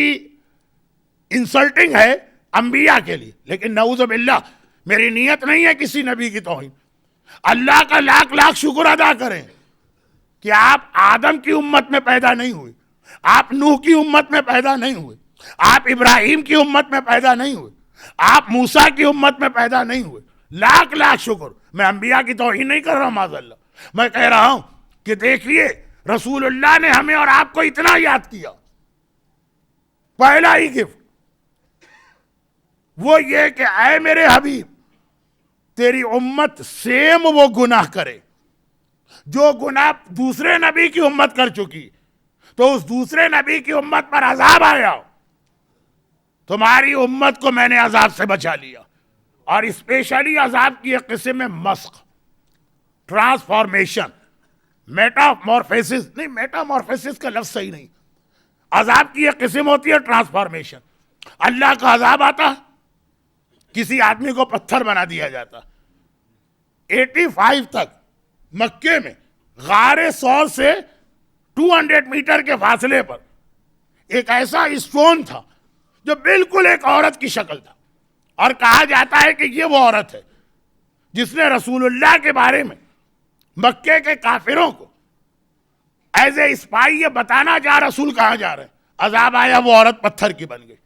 انسلٹنگ ہے انبیاء کے لیے، لیکن نعوذ باللہ میری نیت نہیں ہے کسی نبی کی توہین. اللہ کا لاکھ لاکھ شکر ادا کریں کہ آپ آدم کی امت میں پیدا نہیں ہوئے، آپ نوح کی امت میں پیدا نہیں ہوئے، آپ ابراہیم کی امت میں پیدا نہیں ہوئے، آپ موسیٰ کی امت میں پیدا نہیں ہوئے، لاکھ لاکھ شکر. میں انبیاء کی توہین نہیں کر رہا ہوں معاذ اللہ، میں کہہ رہا ہوں کہ دیکھیے رسول اللہ نے ہمیں اور آپ کو اتنا یاد کیا. پہلا ہی گفٹ وہ یہ کہ اے میرے حبیب تیری امت سیم وہ گناہ کرے جو گناہ دوسرے نبی کی امت کر چکی، تو اس دوسرے نبی کی امت پر عذاب آیا، تمہاری امت کو میں نے عذاب سے بچا لیا. اور اسپیشلی عذاب کی ایک قسم میں مسخ، ٹرانسفارمیشن، میٹامورفیسس نہیں، میٹامورفیسس کا لفظ صحیح نہیں، عذاب کی ایک قسم ہوتی ہے ٹرانسفارمیشن. اللہ کا عذاب آتا، کسی آدمی کو پتھر بنا دیا جاتا. 85 تک مکے میں غار سور سے 200 میٹر کے فاصلے پر ایک ایسا اسٹون تھا جو بالکل ایک عورت کی شکل تھا، اور کہا جاتا ہے کہ یہ وہ عورت ہے جس نے رسول اللہ کے بارے میں مکے کے کافروں کو ایز اے اسپائی یہ بتانا جا رسول کہاں جا رہے ہیں. عذاب آیا، وہ عورت پتھر کی بن گئی.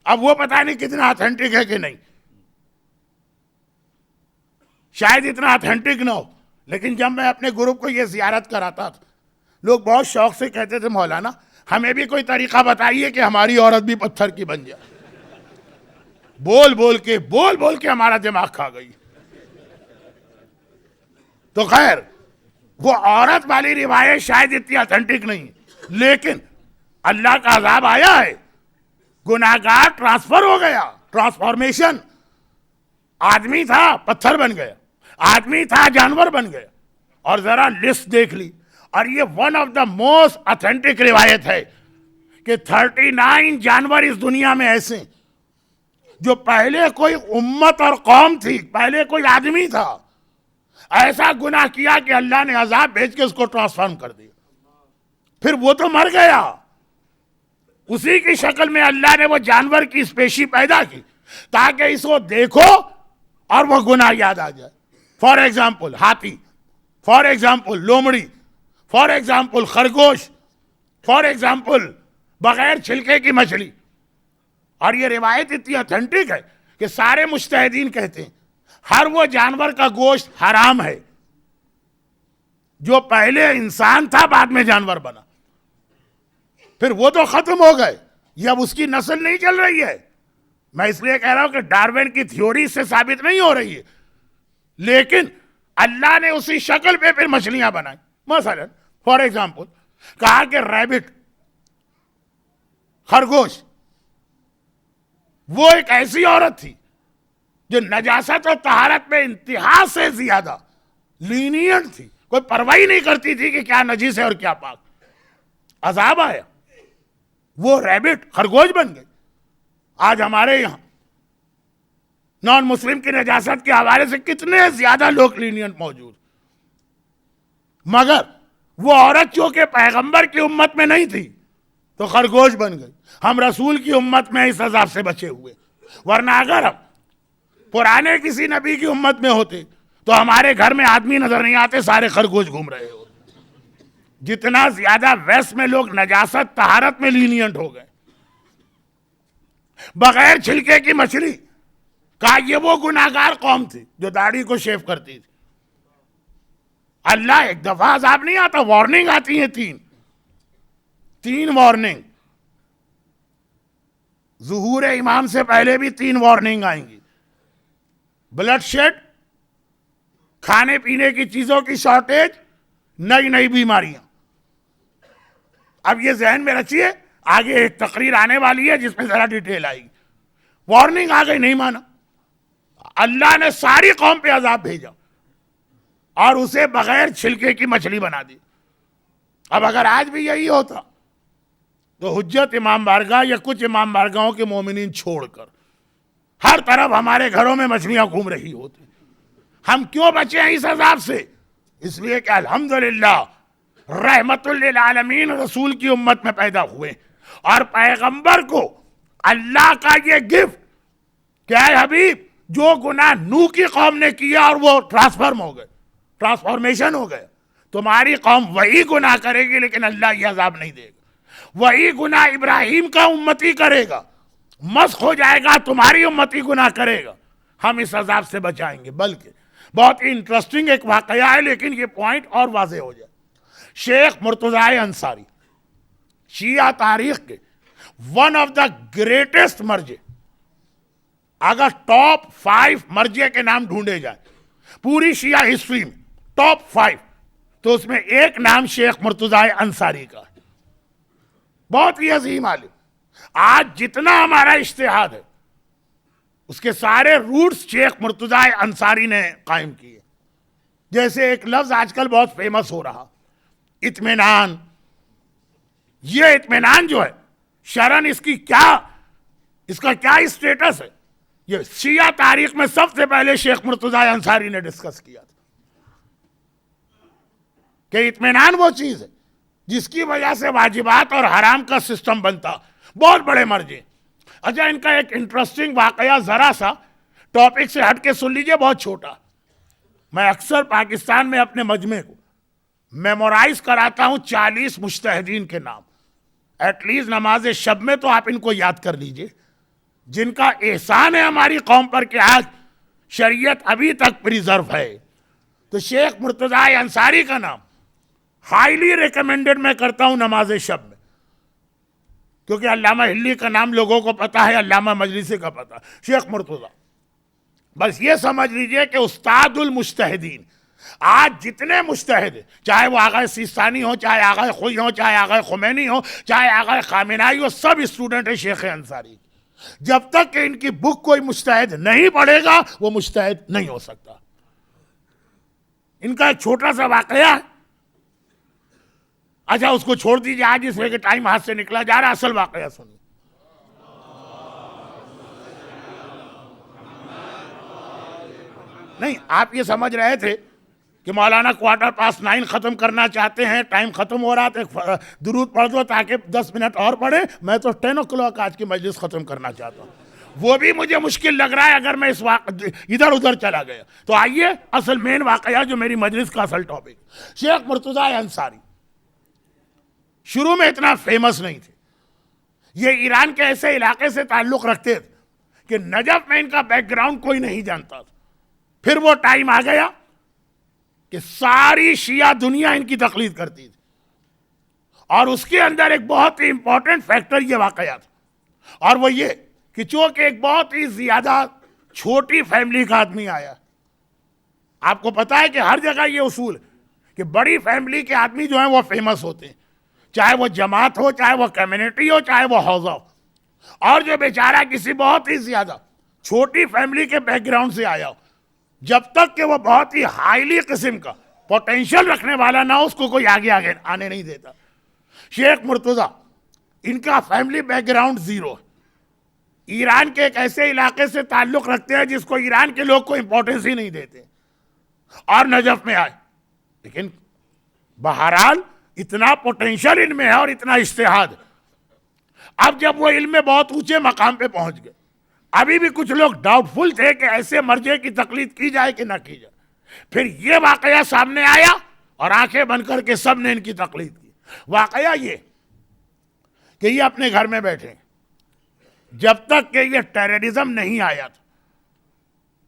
اب وہ پتہ نہیں کتنا اتھینٹک ہے کہ نہیں، شاید اتنا اتھینٹک نہ ہو، لیکن جب میں اپنے گروپ کو یہ زیارت کراتا تھا لوگ بہت شوق سے کہتے تھے مولانا ہمیں بھی کوئی طریقہ بتائیے کہ ہماری عورت بھی پتھر کی بن جائے. بول بول کے ہمارا دماغ کھا گئی. تو خیر وہ عورت والی روایت شاید اتنی اتھینٹک نہیں، لیکن اللہ کا عذاب آیا ہے، گناہگار ٹرانسفر ہو گیا، ٹرانسفارمیشن. آدمی تھا پتھر بن گیا، آدمی تھا جانور بن گیا. اور ذرا لسٹ دیکھ لی، اور یہ one of the most authentic روایت ہے کہ 39 جانور اس دنیا میں ایسے جو پہلے کوئی امت اور قوم تھی، پہلے کوئی آدمی تھا، ایسا گناہ کیا کہ اللہ نے عذاب بھیج کے اس کو ٹرانسفارم کر دیا. پھر وہ تو مر گیا، اسی کی شکل میں اللہ نے وہ جانور کی اسپیشی پیدا کی تاکہ اس کو دیکھو اور وہ گناہ یاد آ جائے. فار ایگزامپل ہاتھی، فار ایگزامپل لومڑی، فار ایگزامپل خرگوش، فار ایگزامپل بغیر چھلکے کی مچھلی. اور یہ روایت اتنی اتھینٹک ہے کہ سارے مجتہدین کہتے ہیں ہر وہ جانور کا گوشت حرام ہے جو پہلے انسان تھا بعد میں جانور بنا. پھر وہ تو ختم ہو گئے، یہ اب اس کی نسل نہیں چل رہی ہے. میں اس لیے کہہ رہا ہوں کہ ڈارون کی تھیوری سے ثابت نہیں ہو رہی ہے، لیکن اللہ نے اسی شکل پہ پھر مچھلیاں بنائی. مثلا فار ایگزامپل کہا کہ ریبٹ، خرگوش، وہ ایک ایسی عورت تھی جو نجاست اور طہارت میں انتہا سے زیادہ لینینٹ تھی، کوئی پرواہ نہیں کرتی تھی کہ کیا نجیس ہے اور کیا پاک. عذاب آیا، وہ ریبٹ خرگوش بن گئی. آج ہمارے یہاں نان مسلم کی نجاست کے حوالے سے کتنے زیادہ لوگ لینینٹ موجود، مگر وہ عورت چونکہ پیغمبر کی امت میں نہیں تھی تو خرگوش بن گئی. ہم رسول کی امت میں اس عذاب سے بچے ہوئے، ورنہ اگر ہم پرانے کسی نبی کی امت میں ہوتے تو ہمارے گھر میں آدمی نظر نہیں آتے، سارے خرگوش گھوم رہے ہوتے. جتنا زیادہ ویسٹ میں لوگ نجاست طہارت میں لینینٹ ہو گئے. بغیر چھلکے کی مچھلی، کہا یہ وہ گناہگار قوم تھی جو داڑھی کو شیو کرتی تھی. اللہ ایک دفعہ عذاب نہیں آتا، وارننگ آتی ہیں تین وارننگ. ظہور امام سے پہلے بھی 3 وارننگ آئیں گی. بلڈ شیڈ، کھانے پینے کی چیزوں کی شارٹیج، نئی بیماریاں. اب یہ ذہن میں رکھیے، آگے ایک تقریر آنے والی ہے جس میں ذرا ڈیٹیل آئے گی. وارننگ آ گئی، نہیں مانا، اللہ نے ساری قوم پہ عذاب بھیجا اور اسے بغیر چھلکے کی مچھلی بنا دی. اب اگر آج بھی یہی ہوتا تو حجت امام بارگاہ یا کچھ امام بارگاہوں کے مومنین چھوڑ کر ہر طرف ہمارے گھروں میں مچھلیاں گھوم رہی ہوتی. ہم کیوں بچے ہیں اس عذاب سے؟ اس لیے کہ الحمدللہ رحمت للعالمین رسول کی امت میں پیدا ہوئے، اور پیغمبر کو اللہ کا یہ گفٹ کیا ہے حبیب، جو گناہ نوح کی قوم نے کیا اور وہ ٹرانسفارم ہو گئے، ٹرانسفارمیشن ہو گئے، تمہاری قوم وہی گناہ کرے گی لیکن اللہ یہ عذاب نہیں دے گا. وہی گناہ ابراہیم کا امتی کرے گا مسخ ہو جائے گا تمہاری امتی گناہ کرے گا، ہم اس عذاب سے بچائیں گے۔ بلکہ بہت ہی انٹرسٹنگ ایک واقعہ ہے، لیکن یہ پوائنٹ اور واضح ہو جائے۔ شیخ مرتضی انصاری شیعہ تاریخ کے ون آف دا گریٹسٹ مرجے، اگر ٹاپ 5 مرجے کے نام ڈھونڈے جائیں پوری شیعہ ہسٹری میں ٹاپ 5، تو اس میں ایک نام شیخ مرتضی انصاری کا ہے۔ بہت ہی عظیم عالم۔ آج جتنا ہمارا اجتہاد ہے اس کے سارے روٹس شیخ مرتضی انصاری نے قائم کیے۔ جیسے ایک لفظ آج کل بہت فیمس ہو رہا، اطمینان۔ یہ اطمینان جو ہے شرعاً اس کا کیا اسٹیٹس ہے، یہ شیعہ تاریخ میں سب سے پہلے شیخ مرتضی انصاری نے ڈسکس کیا تھا کہ اطمینان وہ چیز ہے جس کی وجہ سے واجبات اور حرام کا سسٹم بنتا۔ بہت بڑے مرجے۔ اچھا، ان کا ایک انٹرسٹنگ واقعہ ذرا سا ٹاپک سے ہٹ کے سن لیجئے، بہت چھوٹا۔ میں اکثر پاکستان میں اپنے مجمع کو میمورائز کراتا ہوں 40 مجتہدین کے نام۔ ایٹ لیسٹ نماز شب میں تو آپ ان کو یاد کر لیجئے، جن کا احسان ہے ہماری قوم پر کہ آج شریعت ابھی تک پریزرو ہے۔ تو شیخ مرتضی انصاری کا نام ہائیلی ریکمینڈڈ میں کرتا ہوں نماز شب میں، کیونکہ علامہ ہلی کا نام لوگوں کو پتا ہے، علامہ مجلسی کا پتا، شیخ مرتضی۔ بس یہ سمجھ لیجئے کہ استاد المجتہدین۔ آج جتنے مجتہد ہیں، چاہے وہ آغا سیستانی ہو، چاہے آغا خوئی ہو، چاہے آغا خمینی ہو، چاہے آغا خامنائی ہو، سب اسٹوڈنٹ ہیں شیخ انصاری۔ جب تک کہ ان کی بک کوئی مجتہد نہیں پڑھے گا وہ مجتہد نہیں ہو سکتا۔ ان کا ایک چھوٹا سا واقعہ ہے، اچھا اس کو چھوڑ دیجیے، آج اس وقت ٹائم ہاتھ سے نکلا جا رہا، اصل واقعہ سنیے۔ نہیں، آپ یہ سمجھ رہے تھے کہ مولانا 9:15 ختم کرنا چاہتے ہیں، ٹائم ختم ہو رہا تھا، درود پڑھ دو تاکہ 10 منٹ اور پڑھیں۔ میں تو 10 o'clock آج کی مجلس ختم کرنا چاہتا ہوں، وہ بھی مجھے مشکل لگ رہا ہے اگر میں اس ادھر ادھر چلا گیا۔ تو آئیے اصل مین واقعہ جو میری مجلس کا اصل ٹاپک۔ شیخ مرتضی انصاری شروع میں اتنا فیمس نہیں تھے، یہ ایران کے ایسے علاقے سے تعلق رکھتے تھے کہ نجف میں ان کا بیک گراؤنڈ کوئی نہیں جانتا تھا۔ پھر وہ ٹائم آ گیا کہ ساری شیعہ دنیا ان کی تقلید کرتی تھی، اور اس کے اندر ایک بہت ہی امپورٹنٹ فیکٹر یہ واقعہ تھا، اور وہ یہ کہ چونکہ ایک بہت ہی زیادہ چھوٹی فیملی کا آدمی آیا۔ آپ کو پتا ہے کہ ہر جگہ یہ اصول ہے کہ بڑی فیملی کے آدمی جو ہیں وہ فیمس ہوتے ہیں، چاہے وہ جماعت ہو، چاہے وہ کمیونٹی ہو، چاہے وہ حوزہ ہو۔ اور جو بیچارہ کسی بہت ہی زیادہ چھوٹی فیملی کے بیک گراؤنڈ سے آیا ہو، جب تک کہ وہ بہت ہی ہائیلی قسم کا پوٹینشل رکھنے والا نہ ہو، اس کو کوئی آگے آنے نہیں دیتا۔ شیخ مرتضی ان کا فیملی بیک گراؤنڈ زیرو ہے، ایران کے ایک ایسے علاقے سے تعلق رکھتے ہیں جس کو ایران کے لوگ کو امپورٹنس ہی نہیں دیتے، اور نجف میں آئے۔ لیکن بہرحال اتنا پوٹینشل ان میں ہے اور اتنا اجتہاد۔ اب جب وہ علم میں بہت اونچے مقام پہ پہنچ گئے، ابھی بھی کچھ لوگ ڈاؤٹ فل تھے کہ ایسے مرجے کی تقلید کی جائے کہ نہ کی جائے۔ پھر یہ واقعہ سامنے آیا اور آنکھیں بند کر کے سب نے ان کی تقلید کی۔ واقعہ یہ کہ یہ اپنے گھر میں بیٹھے، جب تک کہ یہ ٹیررزم نہیں آیا تھا،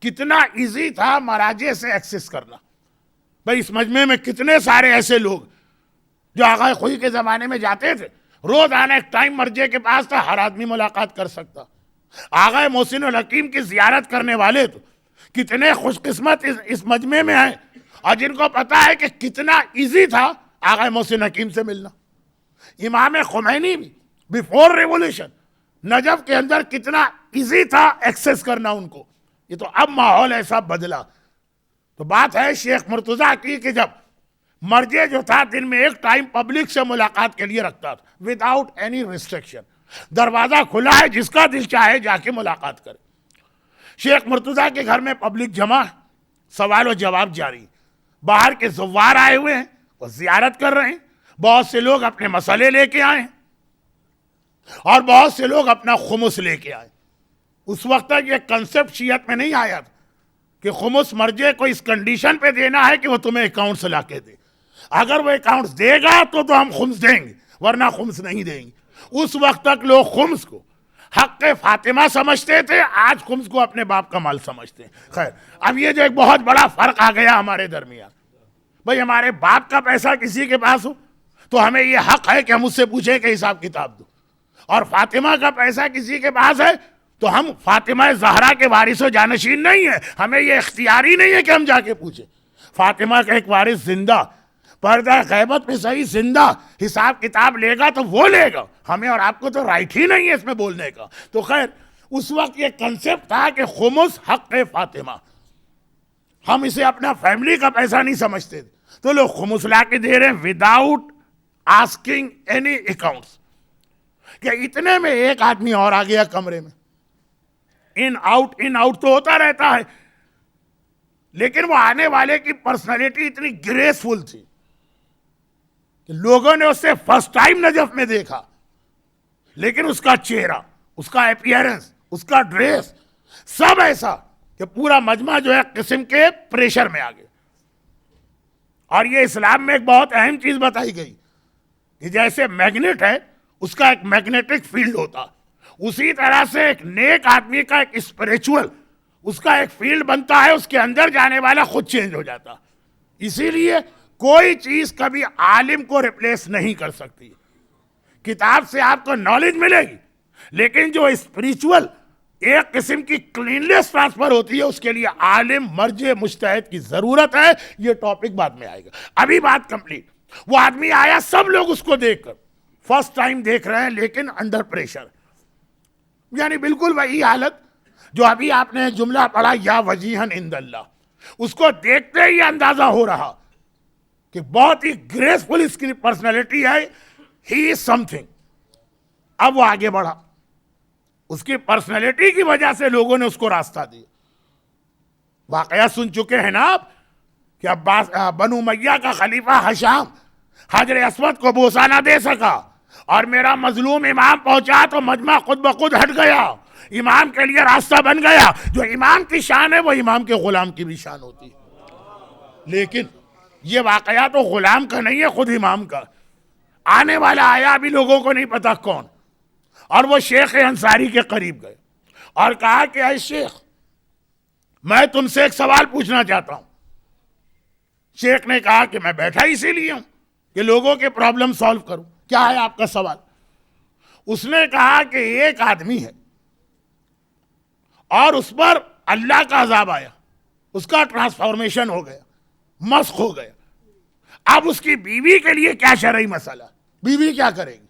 کتنا ایزی تھا مراجع سے ایکسس کرنا۔ بھئی اس مجمع میں کتنے سارے ایسے لوگ جو آغا خوئی کے زمانے میں جاتے تھے، روز آنا ایک ٹائم مرجع کے پاس تھا، ہر آدمی ملاقات کر سکتا۔ آغا محسن الحکیم کی زیارت کرنے والے تو کتنے خوش قسمت اس مجمع میں ہیں، اور جن کو پتا ہے کہ کتنا ایزی تھا آغا محسن حکیم سے ملنا۔ امام خمینی بھی بیفور ریولوشن نجف کے اندر کتنا ایزی تھا ایکسس کرنا ان کو۔ یہ تو اب ماحول ایسا بدلا۔ تو بات ہے شیخ مرتضی کی کہ جب مرجع جو تھا دن میں ایک ٹائم پبلک سے ملاقات کے لیے رکھتا تھا، وداؤٹ اینی ریسٹرکشن، دروازہ کھلا ہے، جس کا دل چاہے جا کے ملاقات کرے۔ شیخ مرتضی کے گھر میں پبلک جمع، سوال و جواب جاری، باہر کے زوار آئے ہوئے ہیں، وہ زیارت کر رہے ہیں، بہت سے لوگ اپنے مسئلے لے کے آئے ہیں، اور بہت سے لوگ اپنا خمس لے کے آئے۔ اس وقت تک یہ کنسپٹ شیعت میں نہیں آیا تھا کہ خمس مرجع کو اس کنڈیشن پہ دینا ہے کہ وہ تمہیں اکاؤنٹس لا کے دے، اگر وہ اکاؤنٹس دے گا تو ہم خمس دیں گے، ورنہ خمس نہیں دیں گے۔ اس وقت تک لوگ خمس کو حق فاطمہ سمجھتے تھے، آج خمس کو اپنے باپ کا مال سمجھتے ہیں. خیر، اب یہ جو ایک بہت بڑا فرق آ گیا ہمارے درمیان. بھئی ہمارے باپ کا پیسہ کسی کے پاس ہو تو ہمیں یہ حق ہے کہ ہم اس سے پوچھیں کہ حساب کتاب دو، اور فاطمہ کا پیسہ کسی کے پاس ہے تو ہم فاطمہ زہرا کے وارث و جانشین نہیں ہیں، ہمیں یہ اختیاری نہیں ہے کہ ہم جا کے پوچھیں. فاطمہ کا ایک وارث زندہ، پردہ غیبت میں صحیح زندہ، حساب کتاب لے گا تو وہ لے گا، ہمیں اور آپ کو تو رائٹ ہی نہیں ہے اس میں بولنے کا. تو خیر، اس وقت یہ کنسپٹ تھا کہ خمس حق فاطمہ، ہم اسے اپنا فیملی کا پیسہ نہیں سمجھتے تھے. تو لوگ خمس لا کے دے رہے ہیں وداؤٹ آسکنگ اینی اکاؤنٹس. کہ اتنے میں ایک آدمی اور آ گیا کمرے میں. ان آؤٹ تو ہوتا رہتا ہے، لیکن وہ آنے والے کی پرسنالٹی اتنی گریسفل تھی کہ لوگوں نے اسے فرسٹ ٹائم نجف میں دیکھا، لیکن اس کا چہرہ، اس کا اپیئرنس، اس کا ڈریس، سب ایسا کہ پورا مجمع جو ہے قسم کے پریشر میں آ گئے. اور یہ اسلام میں ایک بہت اہم چیز بتائی گئی کہ جیسے میگنیٹ ہے اس کا ایک میگنیٹک فیلڈ ہوتا، اسی طرح سے ایک نیک آدمی کا ایک اسپریچول اس کا ایک فیلڈ بنتا ہے، اس کے اندر جانے والا خود چینج ہو جاتا. اسی لیے کوئی چیز کبھی عالم کو ریپلیس نہیں کر سکتی. کتاب سے آپ کو نالج ملے گی، لیکن جو اسپریچول ایک قسم کی کلینلیس ٹرانسفر ہوتی ہے، اس کے لیے عالم مرجع مجتہد کی ضرورت ہے. یہ ٹاپک بعد میں آئے گا، ابھی بات کمپلیٹ. وہ آدمی آیا، سب لوگ اس کو دیکھ کر فرسٹ ٹائم دیکھ رہے ہیں، لیکن انڈر پریشر. یعنی بالکل وہی حالت جو ابھی آپ نے جملہ پڑھا، یا وجیہن عند اللہ، اس کو دیکھتے ہی اندازہ ہو رہا کہ بہت ہی گریسفل اس کی پرسنالٹی ہے، ہی از سم تھنگ. اب وہ آگے بڑھا، اس کی پرسنالٹی کی وجہ سے لوگوں نے اس کو راستہ دیا. واقعہ سن چکے ہیں نا آپ کہ عباس بنو امیہ کا خلیفہ ہشام حجر اسود کو بوسہ نہ دے سکا، اور میرا مظلوم امام پہنچا تو مجمع خود بخود ہٹ گیا، امام کے لیے راستہ بن گیا. جو امام کی شان ہے وہ امام کے غلام کی بھی شان ہوتی ہے. لیکن یہ واقعہ تو غلام کا نہیں ہے، خود امام کا. آنے والا آیا، ابھی لوگوں کو نہیں پتا کون، اور وہ شیخ انصاری کے قریب گئے اور کہا کہ اے شیخ، میں تم سے ایک سوال پوچھنا چاہتا ہوں. شیخ نے کہا کہ میں بیٹھا اسی لیے ہوں کہ لوگوں کے پرابلم سالو کروں، کیا ہے آپ کا سوال؟ اس نے کہا کہ ایک آدمی ہے اور اس پر اللہ کا عذاب آیا، اس کا ٹرانسفارمیشن ہو گیا، مسخ ہو گیا. اب اس کی بیوی کے لیے کیا شرعی مسئلہ، بیوی کیا کرے گی؟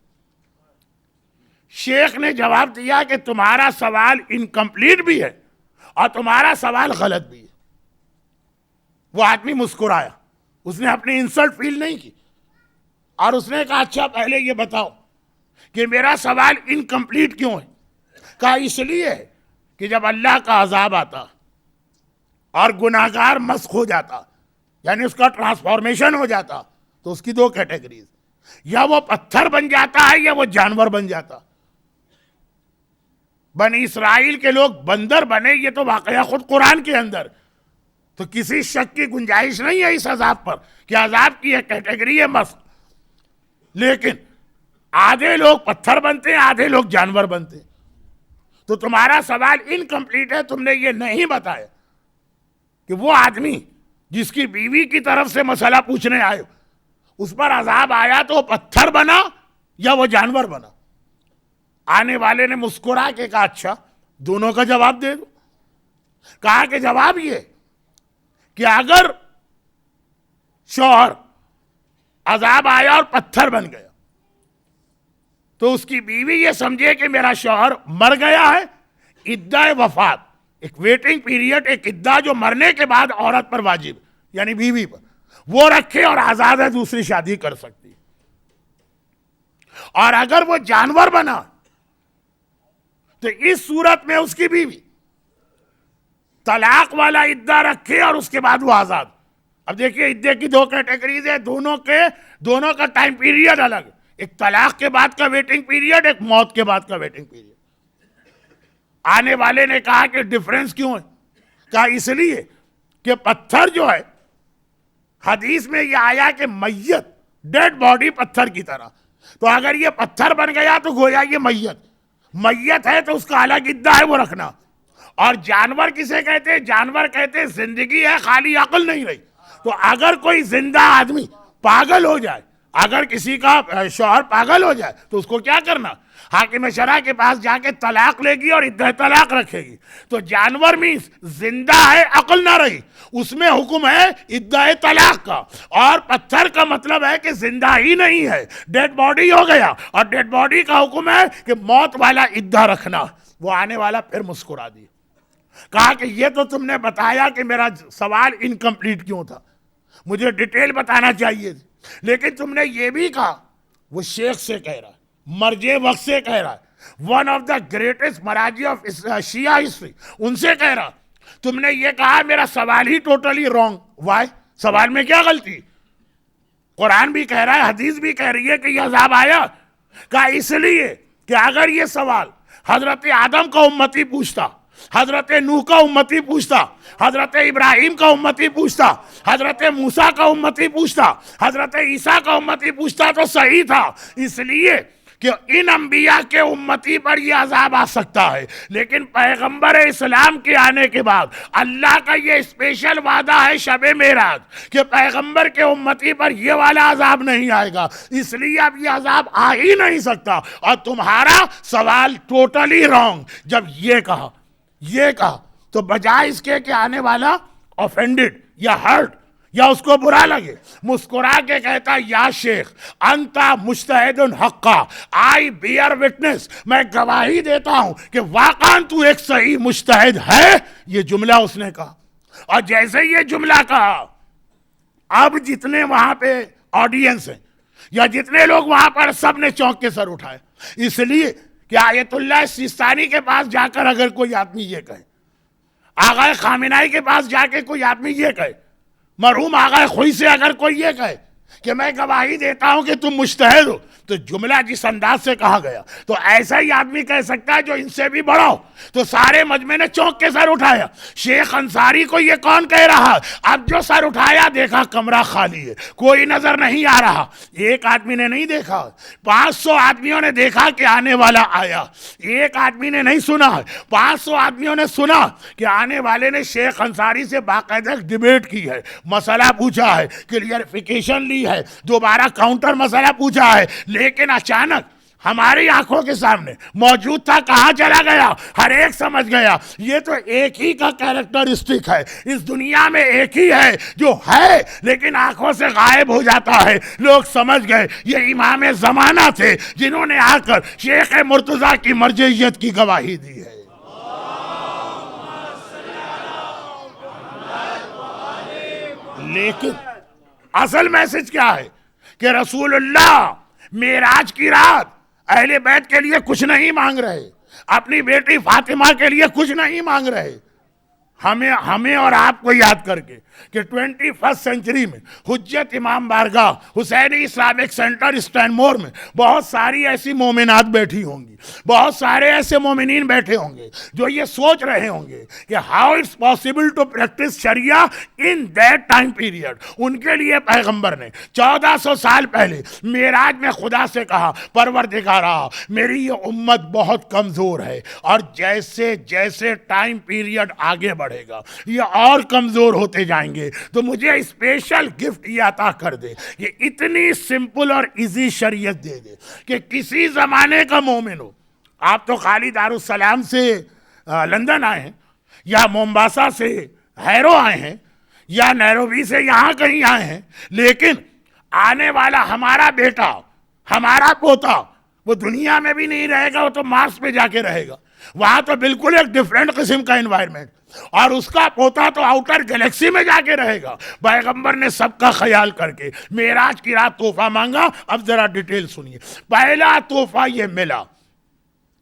شیخ نے جواب دیا کہ تمہارا سوال انکمپلیٹ بھی ہے اور تمہارا سوال غلط بھی ہے. وہ آدمی مسکرایا، اس نے اپنی انسلٹ فیل نہیں کی، اور اس نے کہا اچھا پہلے یہ بتاؤ کہ میرا سوال انکمپلیٹ کیوں ہے؟ کہا اس لیے کہ جب اللہ کا عذاب آتا اور گناہگار مسخ ہو جاتا، یعنی اس کا ٹرانسفارمیشن ہو جاتا، تو اس کی دو کیٹیگریز، یا وہ پتھر بن جاتا ہے یا وہ جانور بن جاتا. بنی اسرائیل کے لوگ بندر بنے، یہ تو واقعہ خود قرآن کے اندر، تو کسی شک کی گنجائش نہیں ہے اس عذاب پر کہ عذاب کی ایک کیٹیگری ہے مسخ. لیکن آدھے لوگ پتھر بنتے ہیں، آدھے لوگ جانور بنتے ہیں. تو تمہارا سوال انکمپلیٹ ہے، تم نے یہ نہیں بتایا کہ وہ آدمی جس کی بیوی کی طرف سے مسئلہ پوچھنے آئے، اس پر عذاب آیا تو وہ پتھر بنا یا وہ جانور بنا؟ آنے والے نے مسکرا کے کہا اچھا دونوں کا جواب دے دو. کہا کہ جواب یہ کہ اگر شوہر عذاب آیا اور پتھر بن گیا تو اس کی بیوی یہ سمجھے کہ میرا شوہر مر گیا ہے، عدہ وفات، ایک ویٹنگ پیریڈ، ایک عدہ جو مرنے کے بعد عورت پر واجب، یعنی بیوی پر، وہ رکھے اور آزاد ہے، دوسری شادی کر سکتی. اور اگر وہ جانور بنا تو اس صورت میں اس کی بیوی طلاق والا عدہ رکھے اور اس کے بعد وہ آزاد. اب دیکھیے عدے کی دو کیٹیگریز ہیں، دونوں کا ٹائم پیریڈ الگ، ایک طلاق کے بعد کا ویٹنگ پیریڈ، ایک موت کے بعد کا ویٹنگ پیریڈ. آنے والے نے کہا کہ ڈیفرنس کیوں ہے؟ کہا اس لیے کہ پتھر جو ہے، حدیث میں یہ آیا کہ میت، ڈیڈ باڈی پتھر کی طرح، تو اگر یہ پتھر بن گیا تو گویا یہ میت، میت ہے تو اس کا الگ ادعا ہے وہ رکھنا. اور جانور کسے کہتے ہیں؟ جانور کہتے ہیں زندگی ہے خالی عقل نہیں رہی. تو اگر کوئی زندہ آدمی پاگل ہو جائے، اگر کسی کا شوہر پاگل ہو جائے تو اس کو کیا کرنا؟ حاکم شرع کے پاس جا کے طلاق لے گی اور ادعا طلاق رکھے گی. تو جانور مینس زندہ ہے عقل نہ رہی، اس میں حکم ہے ادعا طلاق کا. اور پتھر کا مطلب ہے کہ زندہ ہی نہیں ہے، ڈیڈ باڈی ہو گیا، اور ڈیڈ باڈی کا حکم ہے کہ موت والا ادعا رکھنا. وہ آنے والا پھر مسکرا دی، کہا کہ یہ تو تم نے بتایا کہ میرا سوال انکمپلیٹ کیوں تھا، مجھے ڈیٹیل بتانا چاہیے تھی، لیکن تم نے یہ بھی کہا. وہ شیخ سے کہہ رہا ہے، مرجع وقت سے کہہ رہا ہے، ون آف دا گریٹسٹ مراجع آف شیعہ ہسٹری، ان سے کہہ رہا تم نے یہ کہا میرا سوال ہی ٹوٹلی رانگ. وائی؟ سوال میں کیا غلطی؟ قرآن بھی کہہ رہا ہے، حدیث بھی کہہ رہی ہے کہ یہ عذاب آیا. کہا اس لیے کہ اگر یہ سوال حضرت آدم کا امتی پوچھتا، حضرت نوح کا امتی پوچھتا، حضرت ابراہیم کا امتی پوچھتا، حضرت موسیٰ کا امتی پوچھتا، حضرت عیسیٰ کا امتی پوچھتا تو صحیح تھا. اس لیے کہ ان انبیاء کے امتی پر یہ عذاب آ سکتا ہے، لیکن پیغمبر اسلام کے آنے کے بعد اللہ کا یہ اسپیشل وعدہ ہے شب معراج کہ پیغمبر کے امتی پر یہ والا عذاب نہیں آئے گا، اس لیے اب یہ عذاب آ ہی نہیں سکتا. اور تمہارا سوال ٹوٹلی رانگ. جب یہ کہا تو بجائے اس کے کہ آنے والا offended یا hurt یا اس کو برا لگے، مسکرا کے کہتا یا شیخ انتا مجتہد حقا، آئی بیئر وٹنس، میں گواہی دیتا ہوں کہ واقعاً تو ایک صحیح مجتہد ہے. یہ جملہ اس نے کہا، اور جیسے یہ جملہ کہا اب جتنے وہاں پہ آڈینس ہیں یا جتنے لوگ وہاں پر سب نے چونک کے سر اٹھائے. اس لیے کہ آیت اللہ سیستانی کے پاس جا کر اگر کوئی آدمی یہ کہے، آغا خامنائی کے پاس جا کے کوئی آدمی یہ کہے، مرحوم آغا خوئی سے اگر کوئی یہ کہے کہ میں گواہی دیتا ہوں کہ تم مجتہد ہو، تو جملہ جس انداز سے کہا گیا تو ایسا ہی آدمی کہہ سکتا ہے جو ان سے بھی بڑا ہو. تو سارے مجمع نے چونک کے سر اٹھایا. شیخ انصاری کو یہ کون کہہ رہا؟ اب جو سر اٹھایا دیکھا کمرہ خالی ہے، کوئی نظر نہیں آ رہا. ایک آدمی نے نہیں دیکھا، 500 آدمیوں نے دیکھا کہ آنے والا آیا. ایک آدمی نے نہیں سنا، 500 آدمیوں نے سنا کہ آنے والے نے شیخ انصاری سے باقاعدہ ڈیبیٹ کی ہے، مسئلہ پوچھا ہے، کلیئرفیکیشن لی ہے، دوبارہ کاؤنٹر مسئلہ پوچھا ہے. لیکن اچانک ہماری آنکھوں کے سامنے موجود تھا، کہاں چلا گیا؟ ہر ایک سمجھ گیا یہ تو ایک ہی کا کیریکٹرسٹک ہے، اس دنیا میں ایک ہی ہے جو ہے لیکن آنکھوں سے غائب ہو جاتا ہے. لوگ سمجھ گئے یہ امام زمانہ تھے جنہوں نے آ کر شیخ مرتضیٰ کی مرجعیت کی گواہی دی ہے. لیکن اصل میسج کیا ہے کہ رسول اللہ معراج کی رات اہل بیت کے لیے کچھ نہیں مانگ رہے، اپنی بیٹی فاطمہ کے لیے کچھ نہیں مانگ رہے. ہمیں اور آپ کو یاد کر کے کہ 21 سینچری میں حجت امام بارگاہ حسینی اسلامک سینٹر اسٹینمور میں بہت ساری ایسی مومنات بیٹھی ہوں گی، بہت سارے ایسے مومنین بیٹھے ہوں گے جو یہ سوچ رہے ہوں گے کہ how it's possible to practice شریعہ ان دیٹ ٹائم پیریڈ. ان کے لیے پیغمبر نے 1400 سال پہلے معراج میں خدا سے کہا پروردگارا میری یہ امت بہت کمزور ہے، اور جیسے جیسے ٹائم پیریڈ آگے بڑھے گا یہ اور کمزور ہوتے جائیں گے، تو مجھے اسپیشل گفٹ یہ عطا کر دے، یہ اتنی سمپل اور ایزی شریعت دے دے کہ کسی زمانے کا مومن ہو. آپ تو خالی دارالسلام سے لندن آئے ہیں، یا مومباسا سے ہیرو آئے ہیں، یا نیروبی سے یہاں کہیں آئے ہیں، لیکن آنے والا ہمارا بیٹا، ہمارا پوتا وہ دنیا میں بھی نہیں رہے گا، وہ تو مارس پہ جا کے رہے گا. وہاں تو بالکل ایک ڈیفرنٹ قسم کا انوائرمنٹ، اور اس کا پوتا تو آؤٹر گلیکسی میں جا کے رہے گا. پیغمبر نے سب کا خیال کر کے معراج کی رات تحفہ مانگا. اب ذرا ڈیٹیل سنیے. پہلا تحفہ یہ ملا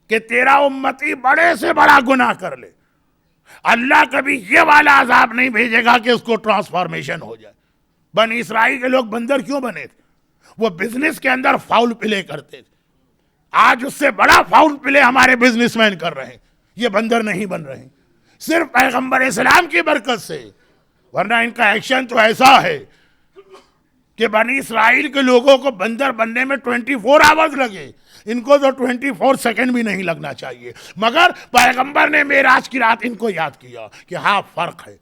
کہ تیرا امتی بڑے سے بڑا گناہ کر لے، اللہ کبھی یہ والا عذاب نہیں بھیجے گا کہ اس کو ٹرانسفارمیشن ہو جائے. بنی اسرائیل کے لوگ بندر کیوں بنے تھے؟ وہ بزنس کے اندر فاؤل پلے کرتے تھے. آج اس سے بڑا فاؤل پلے ہمارے بزنس مین کر رہے ہیں، یہ بندر نہیں بن رہے ہیں صرف پیغمبر اسلام کی برکت سے. ورنہ ان کا ایکشن تو ایسا ہے کہ بنی اسرائیل کے لوگوں کو بندر بننے میں 24 آورز لگے. ان کو تو 24 سیکنڈ بھی نہیں لگنا چاہیے، مگر پیغمبر نے معراج کی رات ان کو یاد کیا کہ ہاں فرق ہے۔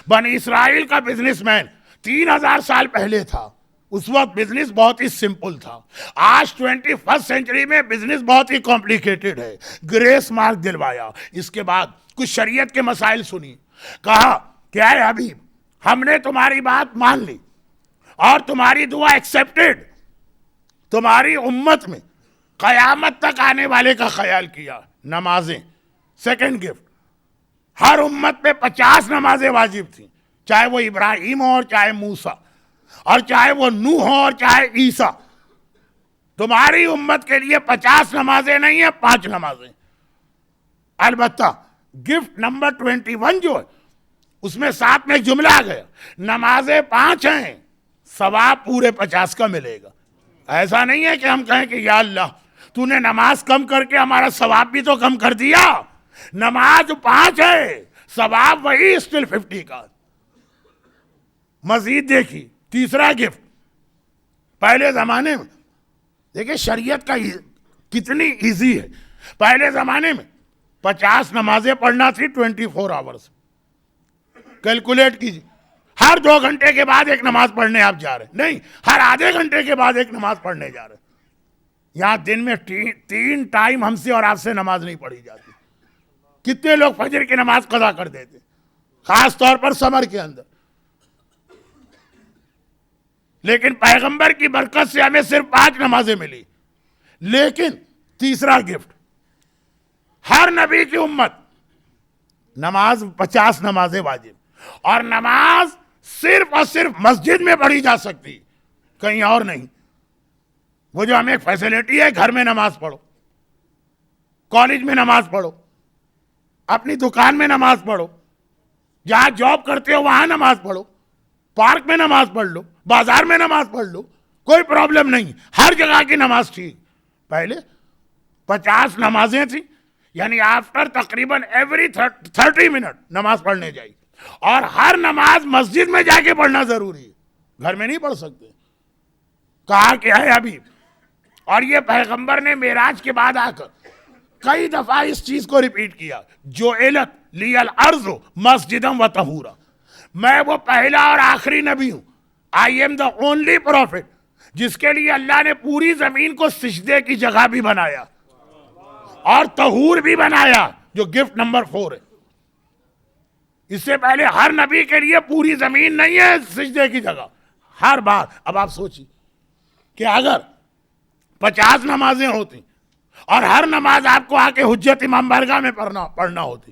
بنی اسرائیل کا بزنس مین 3000 سال پہلے تھا، اس وقت بزنس بہت ہی سمپل تھا۔ آج 21 سینچری میں بزنس بہت ہی کمپلیکیٹڈ ہے۔ گریس مارک دلوایا، اس کے بعد کچھ شریعت کے مسائل سنی، کہا کہ اے حبیب ہم نے تمہاری بات مان لی اور تمہاری دعا ایکسیپٹڈ، تمہاری امت میں قیامت تک آنے والے کا خیال کیا۔ نمازیں، سیکنڈ گفٹ، ہر امت پہ 50 نمازیں واجب تھیں، چاہے وہ ابراہیم ہو اور چاہے موسیٰ، اور چاہے وہ نوح ہو اور چاہے عیسیٰ۔ تمہاری امت کے لیے 50 نمازیں نہیں ہیں، 5 نمازیں۔ البتہ گفٹ نمبر 21 جو ہے اس میں ساتھ میں ایک جملہ آ گیا، نمازیں 5 ہیں، ثواب پورے 50 کا ملے گا۔ ایسا نہیں ہے کہ ہم کہیں کہ یا اللہ تو نے نماز کم کر کے ہمارا ثواب بھی تو کم کر دیا۔ نماز 5 ہے، ثواب وہی اسٹل 50 کا۔ مزید دیکھیے تیسرا گفٹ، پہلے زمانے میں دیکھیں شریعت کا کتنی ایزی ہے۔ پہلے زمانے میں 50 نمازیں پڑھنا تھی 24 آورز، کیلکولیٹ کیجیے، ہر 2 گھنٹے کے بعد ایک نماز پڑھنے آپ جا رہے ہیں، نہیں ہر آدھے گھنٹے کے بعد ایک نماز پڑھنے جا رہے ہیں۔ یہاں دن میں 3 ٹائم ہم سے اور آپ سے نماز نہیں پڑھی جاتی۔ کتنے لوگ فجر کی نماز قضا کر دیتے، خاص طور پر سمر کے اندر۔ لیکن پیغمبر کی برکت سے ہمیں صرف 5 نمازیں ملی۔ لیکن تیسرا گفٹ، ہر نبی کی امت نماز 50 نمازیں واجب، اور نماز صرف اور صرف مسجد میں پڑھی جا سکتی، کہیں اور نہیں۔ وہ جو ہمیں ایک فیسلٹی ہے، گھر میں نماز پڑھو، کالج میں نماز پڑھو، اپنی دکان میں نماز پڑھو، جہاں جاب کرتے ہو وہاں نماز پڑھو، پارک میں نماز پڑھ لو، بازار میں نماز پڑھ لو، کوئی پرابلم نہیں، ہر جگہ کی نماز ٹھیک۔ پہلے 50 نمازیں تھیں، یعنی آفٹر تقریباً ایوری 30 منٹ نماز پڑھنے جائی، اور ہر نماز مسجد میں جا کے پڑھنا ضروری ہے، گھر میں نہیں پڑھ سکتے۔ کہا کہ ہے ابھی، اور یہ پیغمبر نے معراج کے بعد آ کر کئی دفعہ اس چیز کو ریپیٹ کیا، جو علت لی الارض مسجدم و طہورا، میں وہ پہلا اور آخری نبی ہوں، I am the only prophet جس کے لیے اللہ نے پوری زمین کو سجدے کی جگہ بھی بنایا اور طہور بھی بنایا، جو گفٹ نمبر 4 ہے۔ اس سے پہلے ہر نبی کے لیے پوری زمین نہیں ہے سجدے کی جگہ، ہر بار۔ اب آپ سوچیے کہ اگر 50 نمازیں ہوتی اور ہر نماز آپ کو آ کے حجت امام بارگاہ میں پڑھنا ہوتی،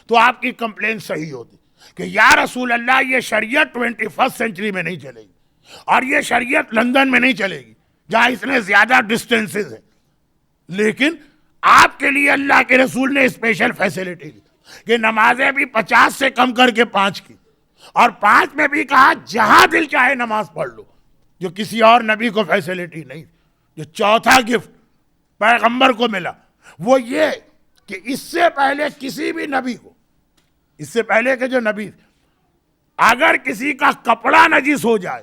تو آپ کی کمپلین صحیح ہوتی کہ یا رسول اللہ یہ شریعت 21 سینچری میں نہیں چلے گی، اور یہ شریعت لندن میں نہیں چلے گی جہاں اتنے زیادہ ڈسٹینسز ہیں۔ لیکن آپ کے لیے اللہ کے رسول نے اسپیشل فیسلٹی دی کہ نمازیں بھی 50 سے کم کر کے 5 کی، اور 5 میں بھی کہا جہاں دل چاہے نماز پڑھ لو، جو کسی اور نبی کو فیسلٹی نہیں۔ جو چوتھا گفٹ پیغمبر کو ملا وہ یہ کہ اس سے پہلے کسی بھی نبی کو، اس سے پہلے کے جو نبی، اگر کسی کا کپڑا نجس ہو جائے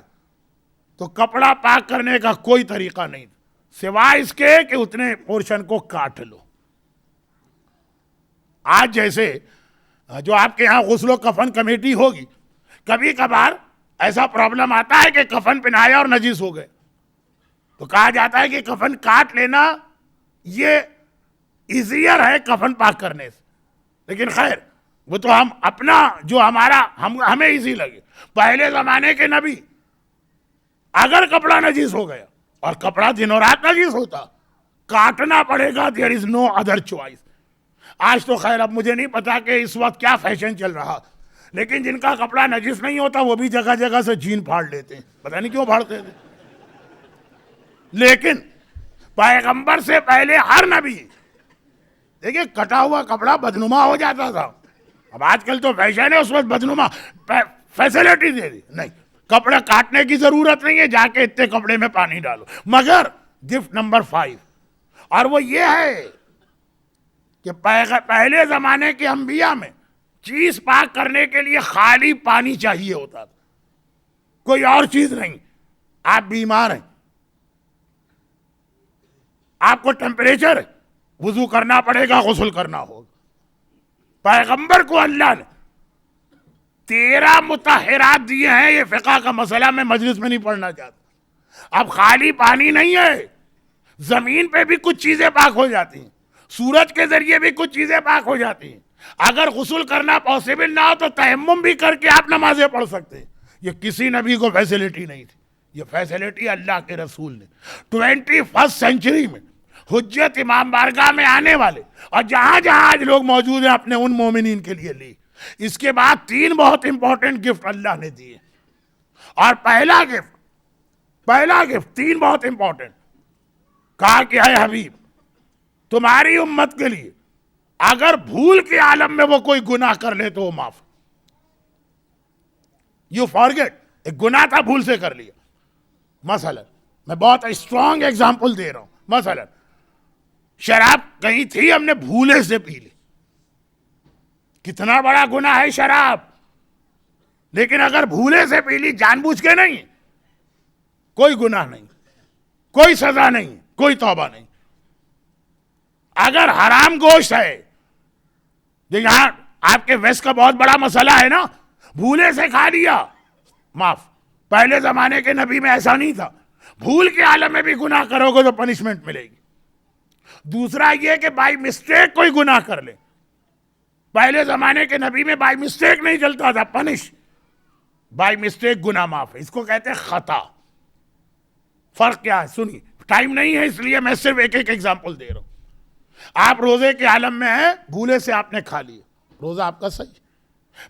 تو کپڑا پاک کرنے کا کوئی طریقہ نہیں سوائے اس کے کہ اتنے پورشن کو کاٹ لو۔ آج جیسے جو آپ کے یہاں غسل و کفن کمیٹی ہوگی، کبھی کبھار ایسا پرابلم آتا ہے کہ کفن پہنایا اور نجس ہو گئے، تو کہا جاتا ہے کہ کفن کاٹ لینا یہ ایزیئر ہے کفن پاک کرنے سے۔ لیکن خیر وہ تو ہم اپنا جو ہمیں ایزی لگے۔ پہلے زمانے کے نبی اگر کپڑا نجس ہو گیا، اور کپڑا دن اور رات نجس ہوتا، کاٹنا پڑے گا، there is no other choice۔ آج تو خیر اب مجھے نہیں پتا کہ اس وقت کیا فیشن چل رہا، لیکن جن کا کپڑا نجس نہیں ہوتا وہ بھی جگہ جگہ سے جین پھاڑ لیتے ہیں، پتہ نہیں کیوں پھاڑتے تھے۔ لیکن پیغمبر سے پہلے ہر نبی، دیکھیں کٹا ہوا کپڑا بدنما ہو جاتا تھا، اب آج کل تو فیشن ہے اس وقت بدنما فیسلٹی دے دی، نہیں کپڑا کاٹنے کی ضرورت نہیں ہے، جا کے اتنے کپڑے میں پانی ڈالو۔ مگر گفٹ نمبر 5، اور وہ یہ ہے کہ پہلے زمانے کے انبیاء میں چیز پاک کرنے کے لیے خالی پانی چاہیے ہوتا تھا، کوئی اور چیز نہیں۔ آپ بیمار ہیں، آپ کو ٹیمپریچر ہے, وضو کرنا پڑے گا, غسل کرنا ہوگا. پیغمبر کو اللہ نے 13 مطہرات دیے ہیں. یہ فقہ کا مسئلہ میں مجلس میں نہیں پڑھنا چاہتا. اب خالی پانی نہیں ہے, زمین پہ بھی کچھ چیزیں پاک ہو جاتی ہیں, سورج کے ذریعے بھی کچھ چیزیں پاک ہو جاتی ہیں. اگر غسل کرنا پاسبل نہ ہو تو تیمم بھی کر کے آپ نمازیں پڑھ سکتے ہیں. یہ کسی نبی کو فیسلٹی نہیں تھی, یہ فیسلٹی اللہ کے رسول نے 21 سینچری میں حجت امام بارگاہ میں آنے والے اور جہاں جہاں آج لوگ موجود ہیں اپنے ان مومنین کے لیے لی. اس کے بعد 3 بہت امپورٹنٹ گفٹ اللہ نے دیے. اور پہلا گفٹ 3 بہت امپورٹنٹ, کہا کہ اے حبیب تمہاری امت کے لیے اگر بھول کے عالم میں وہ کوئی گناہ کر لے تو وہ معاف. یو فارگیٹ, ایک گناہ تھا بھول سے کر لیا. مثلا میں بہت اسٹرانگ ایگزامپل دے رہا ہوں. مثلا شراب کہیں تھی, ہم نے بھولے سے پی لی, کتنا بڑا گناہ ہے شراب. لیکن اگر بھولے سے پی لی, جان بوجھ کے نہیں, کوئی گناہ نہیں, کوئی سزا نہیں, کوئی توبہ نہیں. اگر حرام گوشت ہے, یہاں آپ کے ویسٹ کا بہت بڑا مسئلہ ہے نا, بھولے سے کھا لیا معاف. پہلے زمانے کے نبی میں ایسا نہیں تھا. بھول کے عالم میں بھی گناہ کرو گے تو پنشمنٹ ملے گی. دوسرا یہ کہ بائی مسٹیک کوئی گناہ کر لے, پہلے زمانے کے نبی میں بائی مسٹیک نہیں چلتا تھا, پنش بائی مسٹیک گناہ معاف ہے. اس کو کہتے ہیں خطا. فرق کیا ہے سنیے, ٹائم نہیں ہے اس لیے میں صرف ایک ایگزامپل دے رہا ہوں. آپ روزے کے عالم میں ہیں, بھولے سے آپ نے کھا لیا, روزہ آپ کا صحیح.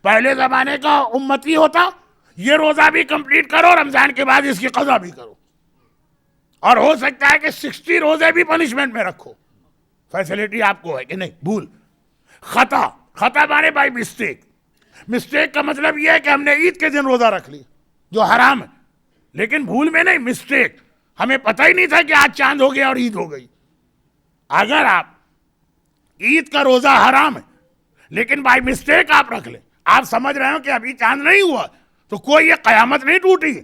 پہلے زمانے کا امتی ہوتا, یہ روزہ بھی کمپلیٹ کرو, رمضان کے بعد اس کی قضا بھی کرو, اور ہو سکتا ہے کہ 60 روزے بھی پنشمنٹ میں رکھو. فیسلٹی آپ کو ہے کہ نہیں. بھول, خطا مانے بائی مسٹیک. مسٹیک کا مطلب یہ ہے کہ ہم نے عید کے دن روزہ رکھ لی جو حرام ہے, لیکن بھول میں نہیں, مسٹیک. ہمیں پتہ ہی نہیں تھا کہ آج چاند ہو گیا اور عید ہو گئی. اگر آپ عید کا روزہ حرام ہے لیکن بائی مسٹیک آپ رکھ لیں, آپ سمجھ رہے ہو کہ ابھی چاند نہیں ہوا, تو کوئی یہ قیامت نہیں ٹوٹی,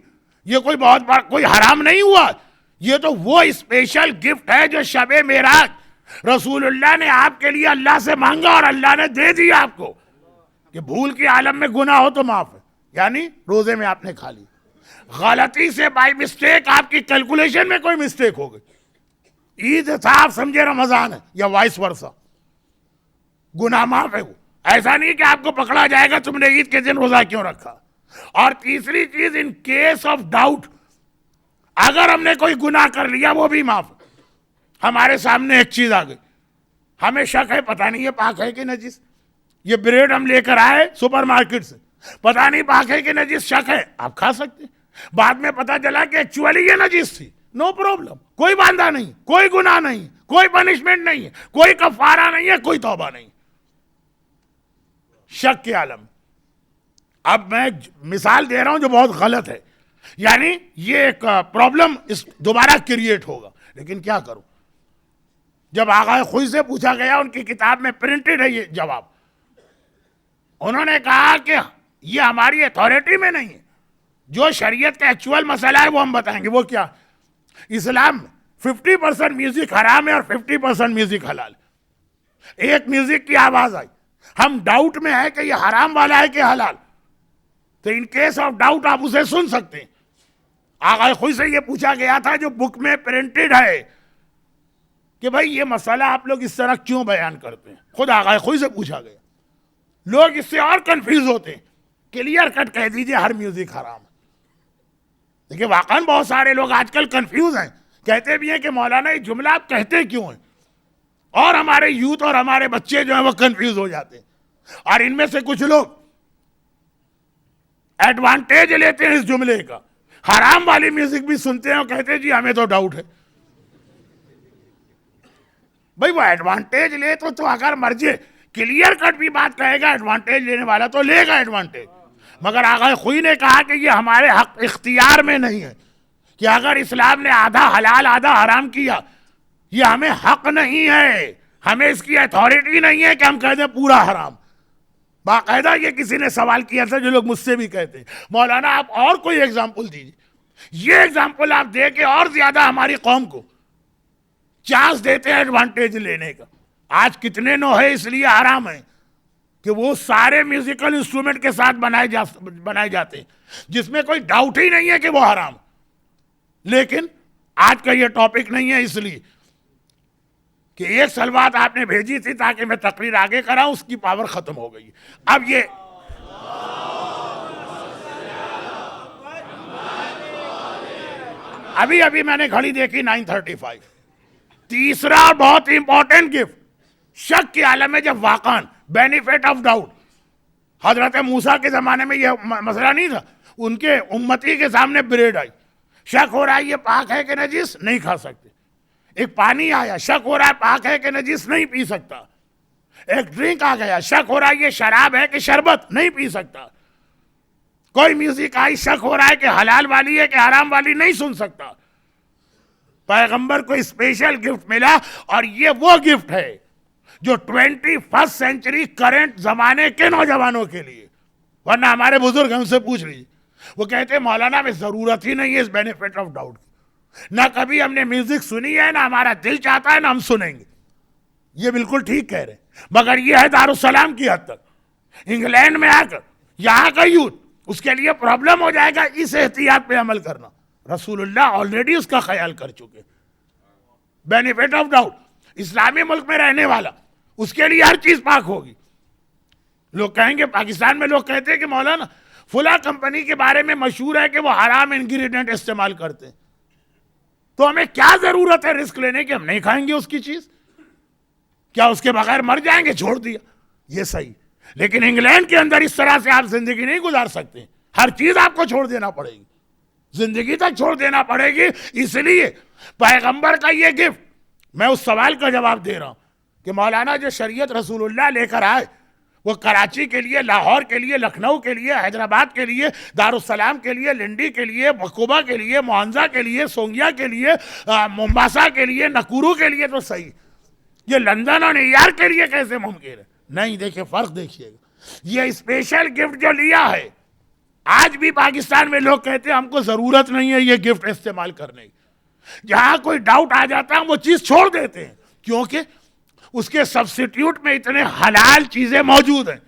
یہ کوئی بہت بڑا کوئی حرام نہیں ہوا. یہ تو وہ اسپیشل گفٹ ہے جو شب معراج رسول اللہ نے آپ کے لیے اللہ سے مانگا اور اللہ نے دے دیا آپ کو, کہ بھول کے عالم میں گناہ ہو تو معاف ہے. یعنی روزے میں آپ نے کھا لی, غلطی سے بائی مسٹیک آپ کی کیلکولیشن میں کوئی مسٹیک ہو گئی, عید تھا آپ سمجھے رمضان ہے, یا وائس ورسا, گناہ معاف ہے. وہ ایسا نہیں کہ آپ کو پکڑا جائے گا تم نے عید کے دن روزہ کیوں رکھا. اور تیسری چیز, ان کیس آف ڈاؤٹ, اگر ہم نے کوئی گناہ کر لیا وہ بھی معاف. ہمارے سامنے ایک چیز آ گئی, ہمیں شک ہے پتہ نہیں یہ پاک ہے کہ نجس. یہ بریڈ ہم لے کر آئے سپر مارکیٹ سے, پتہ نہیں پاک ہے کہ نجس, شک ہے, آپ کھا سکتے. بعد میں پتہ چلا کہ ایکچولی یہ نجس تھی, نو پرابلم, کوئی باندھا نہیں, کوئی گناہ نہیں, کوئی پنشمنٹ نہیں ہے, کوئی کفارہ نہیں ہے, کوئی توبہ نہیں. شک کے عالم. اب میں مثال دے رہا ہوں جو بہت غلط ہے, یعنی یہ ایک پرابلم اس دوبارہ کریٹ ہوگا. لیکن کیا کروں, جب آغا خوئی سے پوچھا گیا, ان کی کتاب میں پرنٹڈ ہے یہ جواب, انہوں نے کہا کہ یہ ہماری اتھارٹی میں نہیں ہے, جو شریعت کا ایکچوئل مسئلہ ہے وہ ہم بتائیں گے. وہ کیا, اسلام میں 50% میوزک حرام ہے اور 50% میوزک حلال ہے. ایک میوزک کی آواز آئی, ہم ڈاؤٹ میں ہے کہ یہ حرام والا ہے کہ حلال, تو ان کیس آف ڈاؤٹ آپ اسے سن سکتے ہیں. آغا خوئی سے یہ پوچھا گیا تھا جو بک میں پرنٹڈ ہے کہ بھائی یہ مسئلہ آپ لوگ اس طرح کیوں بیان کرتے ہیں. خود آغا خوئی سے پوچھا گیا. لوگ اس سے اور کنفیوز ہوتے ہیں, کلیئر کٹ کہہ دیجئے ہر میوزک حرام ہے. دیکھیں واقعاً بہت سارے لوگ آج کل کنفیوز ہیں, کہتے بھی ہیں کہ مولانا یہ جملہ آپ کہتے کیوں ہیں, اور ہمارے یوتھ اور ہمارے بچے جو ہیں وہ کنفیوز ہو جاتے ہیں. اور ان میں سے کچھ لوگ ایڈوانٹیج لیتے ہیں اس جملے کا, حرام والی میوزک بھی سنتے ہیں اور کہتے ہیں جی ہمیں تو ڈاؤٹ ہے. بھائی وہ ایڈوانٹیج لے تو اگر مرضی کلیئر کٹ بھی بات کہے گا, ایڈوانٹیج لینے والا تو لے گا ایڈوانٹیج. مگر آغا خوئی نے کہا کہ یہ ہمارے حق اختیار میں نہیں ہے, کہ اگر اسلام نے آدھا حلال آدھا حرام کیا, یہ ہمیں حق نہیں ہے, ہمیں اس کی اتھارٹی نہیں ہے کہ ہم کہہ دیں پورا حرام. باقاعدہ یہ کسی نے سوال کیا تھا, جو لوگ مجھ سے بھی کہتے ہیں مولانا آپ اور کوئی ایگزامپل دیجیے. یہ ایگزامپل آپ دے کے اور زیادہ ہماری قوم کو چانس دیتے ہیں ایڈوانٹیج لینے کا. آج کتنے نوحے اس لیے حرام ہیں کہ وہ سارے میوزیکل انسٹرومنٹ کے ساتھ بنائے جاتے ہیں جس میں کوئی ڈاؤٹ ہی نہیں ہے کہ وہ حرام. لیکن آج کا یہ ٹاپک نہیں ہے، اس لیے کہ ایک سلوات آپ نے بھیجی تھی تاکہ میں تقریر آگے کراؤں، اس کی پاور ختم ہو گئی. اب یہ ابھی میں نے گھڑی دیکھی 9:35. تیسرا بہت امپورٹنٹ گفٹ شک کے عالم میں، جب واقعاً بینیفٹ آف ڈاؤٹ، حضرت موسیٰ کے زمانے میں یہ مسئلہ نہیں تھا، ان کے امتی کے سامنے بریڈ آئی، شک ہو رہا ہے یہ پاک ہے کہ نجس، نہیں کھا سکتے. ایک پانی آیا، شک ہو رہا ہے پاک ہے کہ نجس، نہیں پی سکتا. ایک ڈرنک آ گیا، شک ہو رہا ہے یہ شراب ہے کہ شربت، نہیں پی سکتا. کوئی میوزک آئی، شک ہو رہا ہے کہ حلال والی ہے کہ حرام والی، نہیں سن سکتا. پیغمبر کو اسپیشل گفٹ ملا، اور یہ وہ گفٹ ہے جو 21 سینچری کرنٹ زمانے کے نوجوانوں کے لیے. ورنہ ہمارے بزرگ ہم سے پوچھ لیجیے، وہ کہتے ہیں مولانا ہمیں ضرورت ہی نہیں ہے اس بینیفٹ آف ڈاؤٹ کی، نہ کبھی ہم نے میوزک سنی ہے، نہ ہمارا دل چاہتا ہے، نہ ہم سنیں گے. یہ بالکل ٹھیک کہہ رہے ہیں، مگر یہ ہے دارالسلام کی حد تک. انگلینڈ میں آ کر یہاں کا یوتھ، اس کے لیے پرابلم ہو جائے گا. اس احتیاط پہ عمل کرنا، رسول اللہ آلریڈی اس کا خیال کر چکے. بینیفٹ آف ڈاؤٹ، اسلامی ملک میں رہنے والا، اس کے لیے ہر چیز پاک ہوگی. لوگ کہیں گے، پاکستان میں لوگ کہتے ہیں کہ مولانا فلاں کمپنی کے بارے میں مشہور ہے کہ وہ حرام انگریڈینٹ استعمال کرتے ہیں، تو ہمیں کیا ضرورت ہے رسک لینے کی، ہم نہیں کھائیں گے اس کی چیز، کیا اس کے بغیر مر جائیں گے، چھوڑ دیا. یہ صحیح. لیکن انگلینڈ کے اندر اس طرح سے آپ زندگی نہیں گزار سکتے، ہر چیز آپ کو چھوڑ دینا پڑے گی، زندگی تک چھوڑ دینا پڑے گی. اس لیے پیغمبر کا یہ گفٹ، میں اس سوال کا جواب دے رہا ہوں کہ مولانا جو شریعت رسول اللہ لے کر آئے، وہ کراچی کے لیے، لاہور کے لیے، لکھنؤ کے لیے، حیدرآباد کے لیے، دارالسلام کے لیے، لنڈی کے لیے، مکوبہ کے لیے، موہنزا کے لیے، سونگیا کے لیے، مومباسا کے لیے، نکورو کے لیے تو صحیح، یہ لندن اور نیو یارک کے لیے کیسے ممکن ہے؟ نہیں. دیکھیں فرق دیکھیے گا. یہ اسپیشل گفٹ جو لیا ہے، آج بھی پاکستان میں لوگ کہتے ہیں ہم کو ضرورت نہیں ہے یہ گفٹ استعمال کرنے کی. جہاں کوئی ڈاؤٹ آ جاتا ہے وہ چیز چھوڑ دیتے ہیں، کیونکہ اس کے سبسٹیوٹ میں اتنے حلال چیزیں موجود ہیں.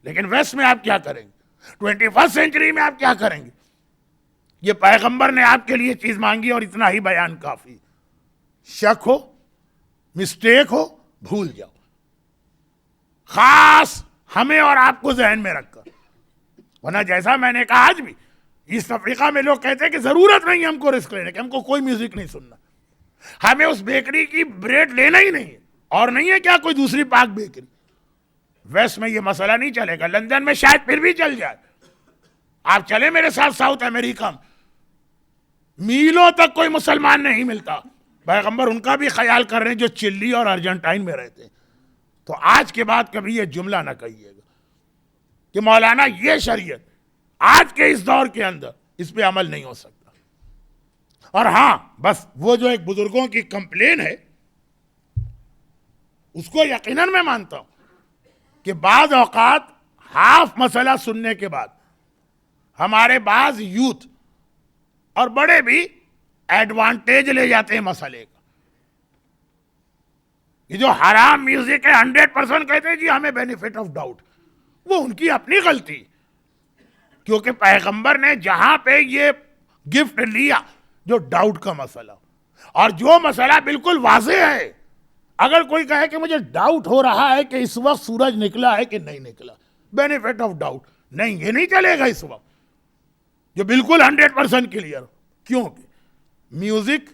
لیکن ویسٹ میں آپ کیا کریں گے؟ 21 سینچری میں آپ کیا کریں گے؟ یہ پیغمبر نے آپ کے لیے چیز مانگی اور اتنا ہی بیان کافی. شک ہو، مسٹیک ہو، بھول جاؤ. خاص ہمیں اور آپ کو ذہن میں رکھ کر، ورنہ جیسا میں نے کہا آج بھی ایسٹ افریقہ میں لوگ کہتے ہیں کہ ضرورت نہیں ہم کو رسک لینے کی، ہم کو کوئی میوزک نہیں سننا، ہمیں اس بیکری کی بریڈ لینا ہی نہیں ہے، اور نہیں ہے کیا کوئی دوسری پاک بیکری. ویسٹ میں یہ مسئلہ نہیں چلے گا. لندن میں شاید پھر بھی چل جائے. آپ چلے میرے ساتھ ساؤتھ امریکہ میں، میلوں تک کوئی مسلمان نہیں ملتا. پیغمبر ان کا بھی خیال کر رہے ہیں جو چلی اور ارجنٹائن میں رہتے ہیں. تو آج کے بعد کبھی یہ جملہ نہ کہیے گا کہ مولانا یہ شریعت آج کے اس دور کے اندر اس پہ عمل نہیں ہو سکتا. اور ہاں بس وہ جو ایک بزرگوں کی کمپلین ہے، اس کو یقیناً میں مانتا ہوں کہ بعض اوقات ہاف مسئلہ سننے کے بعد ہمارے بعض یوتھ اور بڑے بھی ایڈوانٹیج لے جاتے ہیں مسئلے کا. یہ جو حرام میوزک ہے 100% کہتے ہیں جی ہمیں بینیفٹ آف ڈاؤٹ، وہ ان کی اپنی غلطی، کیونکہ پیغمبر نے جہاں پہ یہ گفٹ لیا جو ڈاؤٹ کا مسئلہ، اور جو مسئلہ بالکل واضح ہے، اگر کوئی کہے کہ مجھے ڈاؤٹ ہو رہا ہے کہ اس وقت سورج نکلا ہے کہ نہیں نکلا، بینیفٹ آف ڈاؤٹ نہیں، یہ نہیں چلے گا اس وقت، جو بالکل 100% کلیئر ہو. کیونکہ میوزک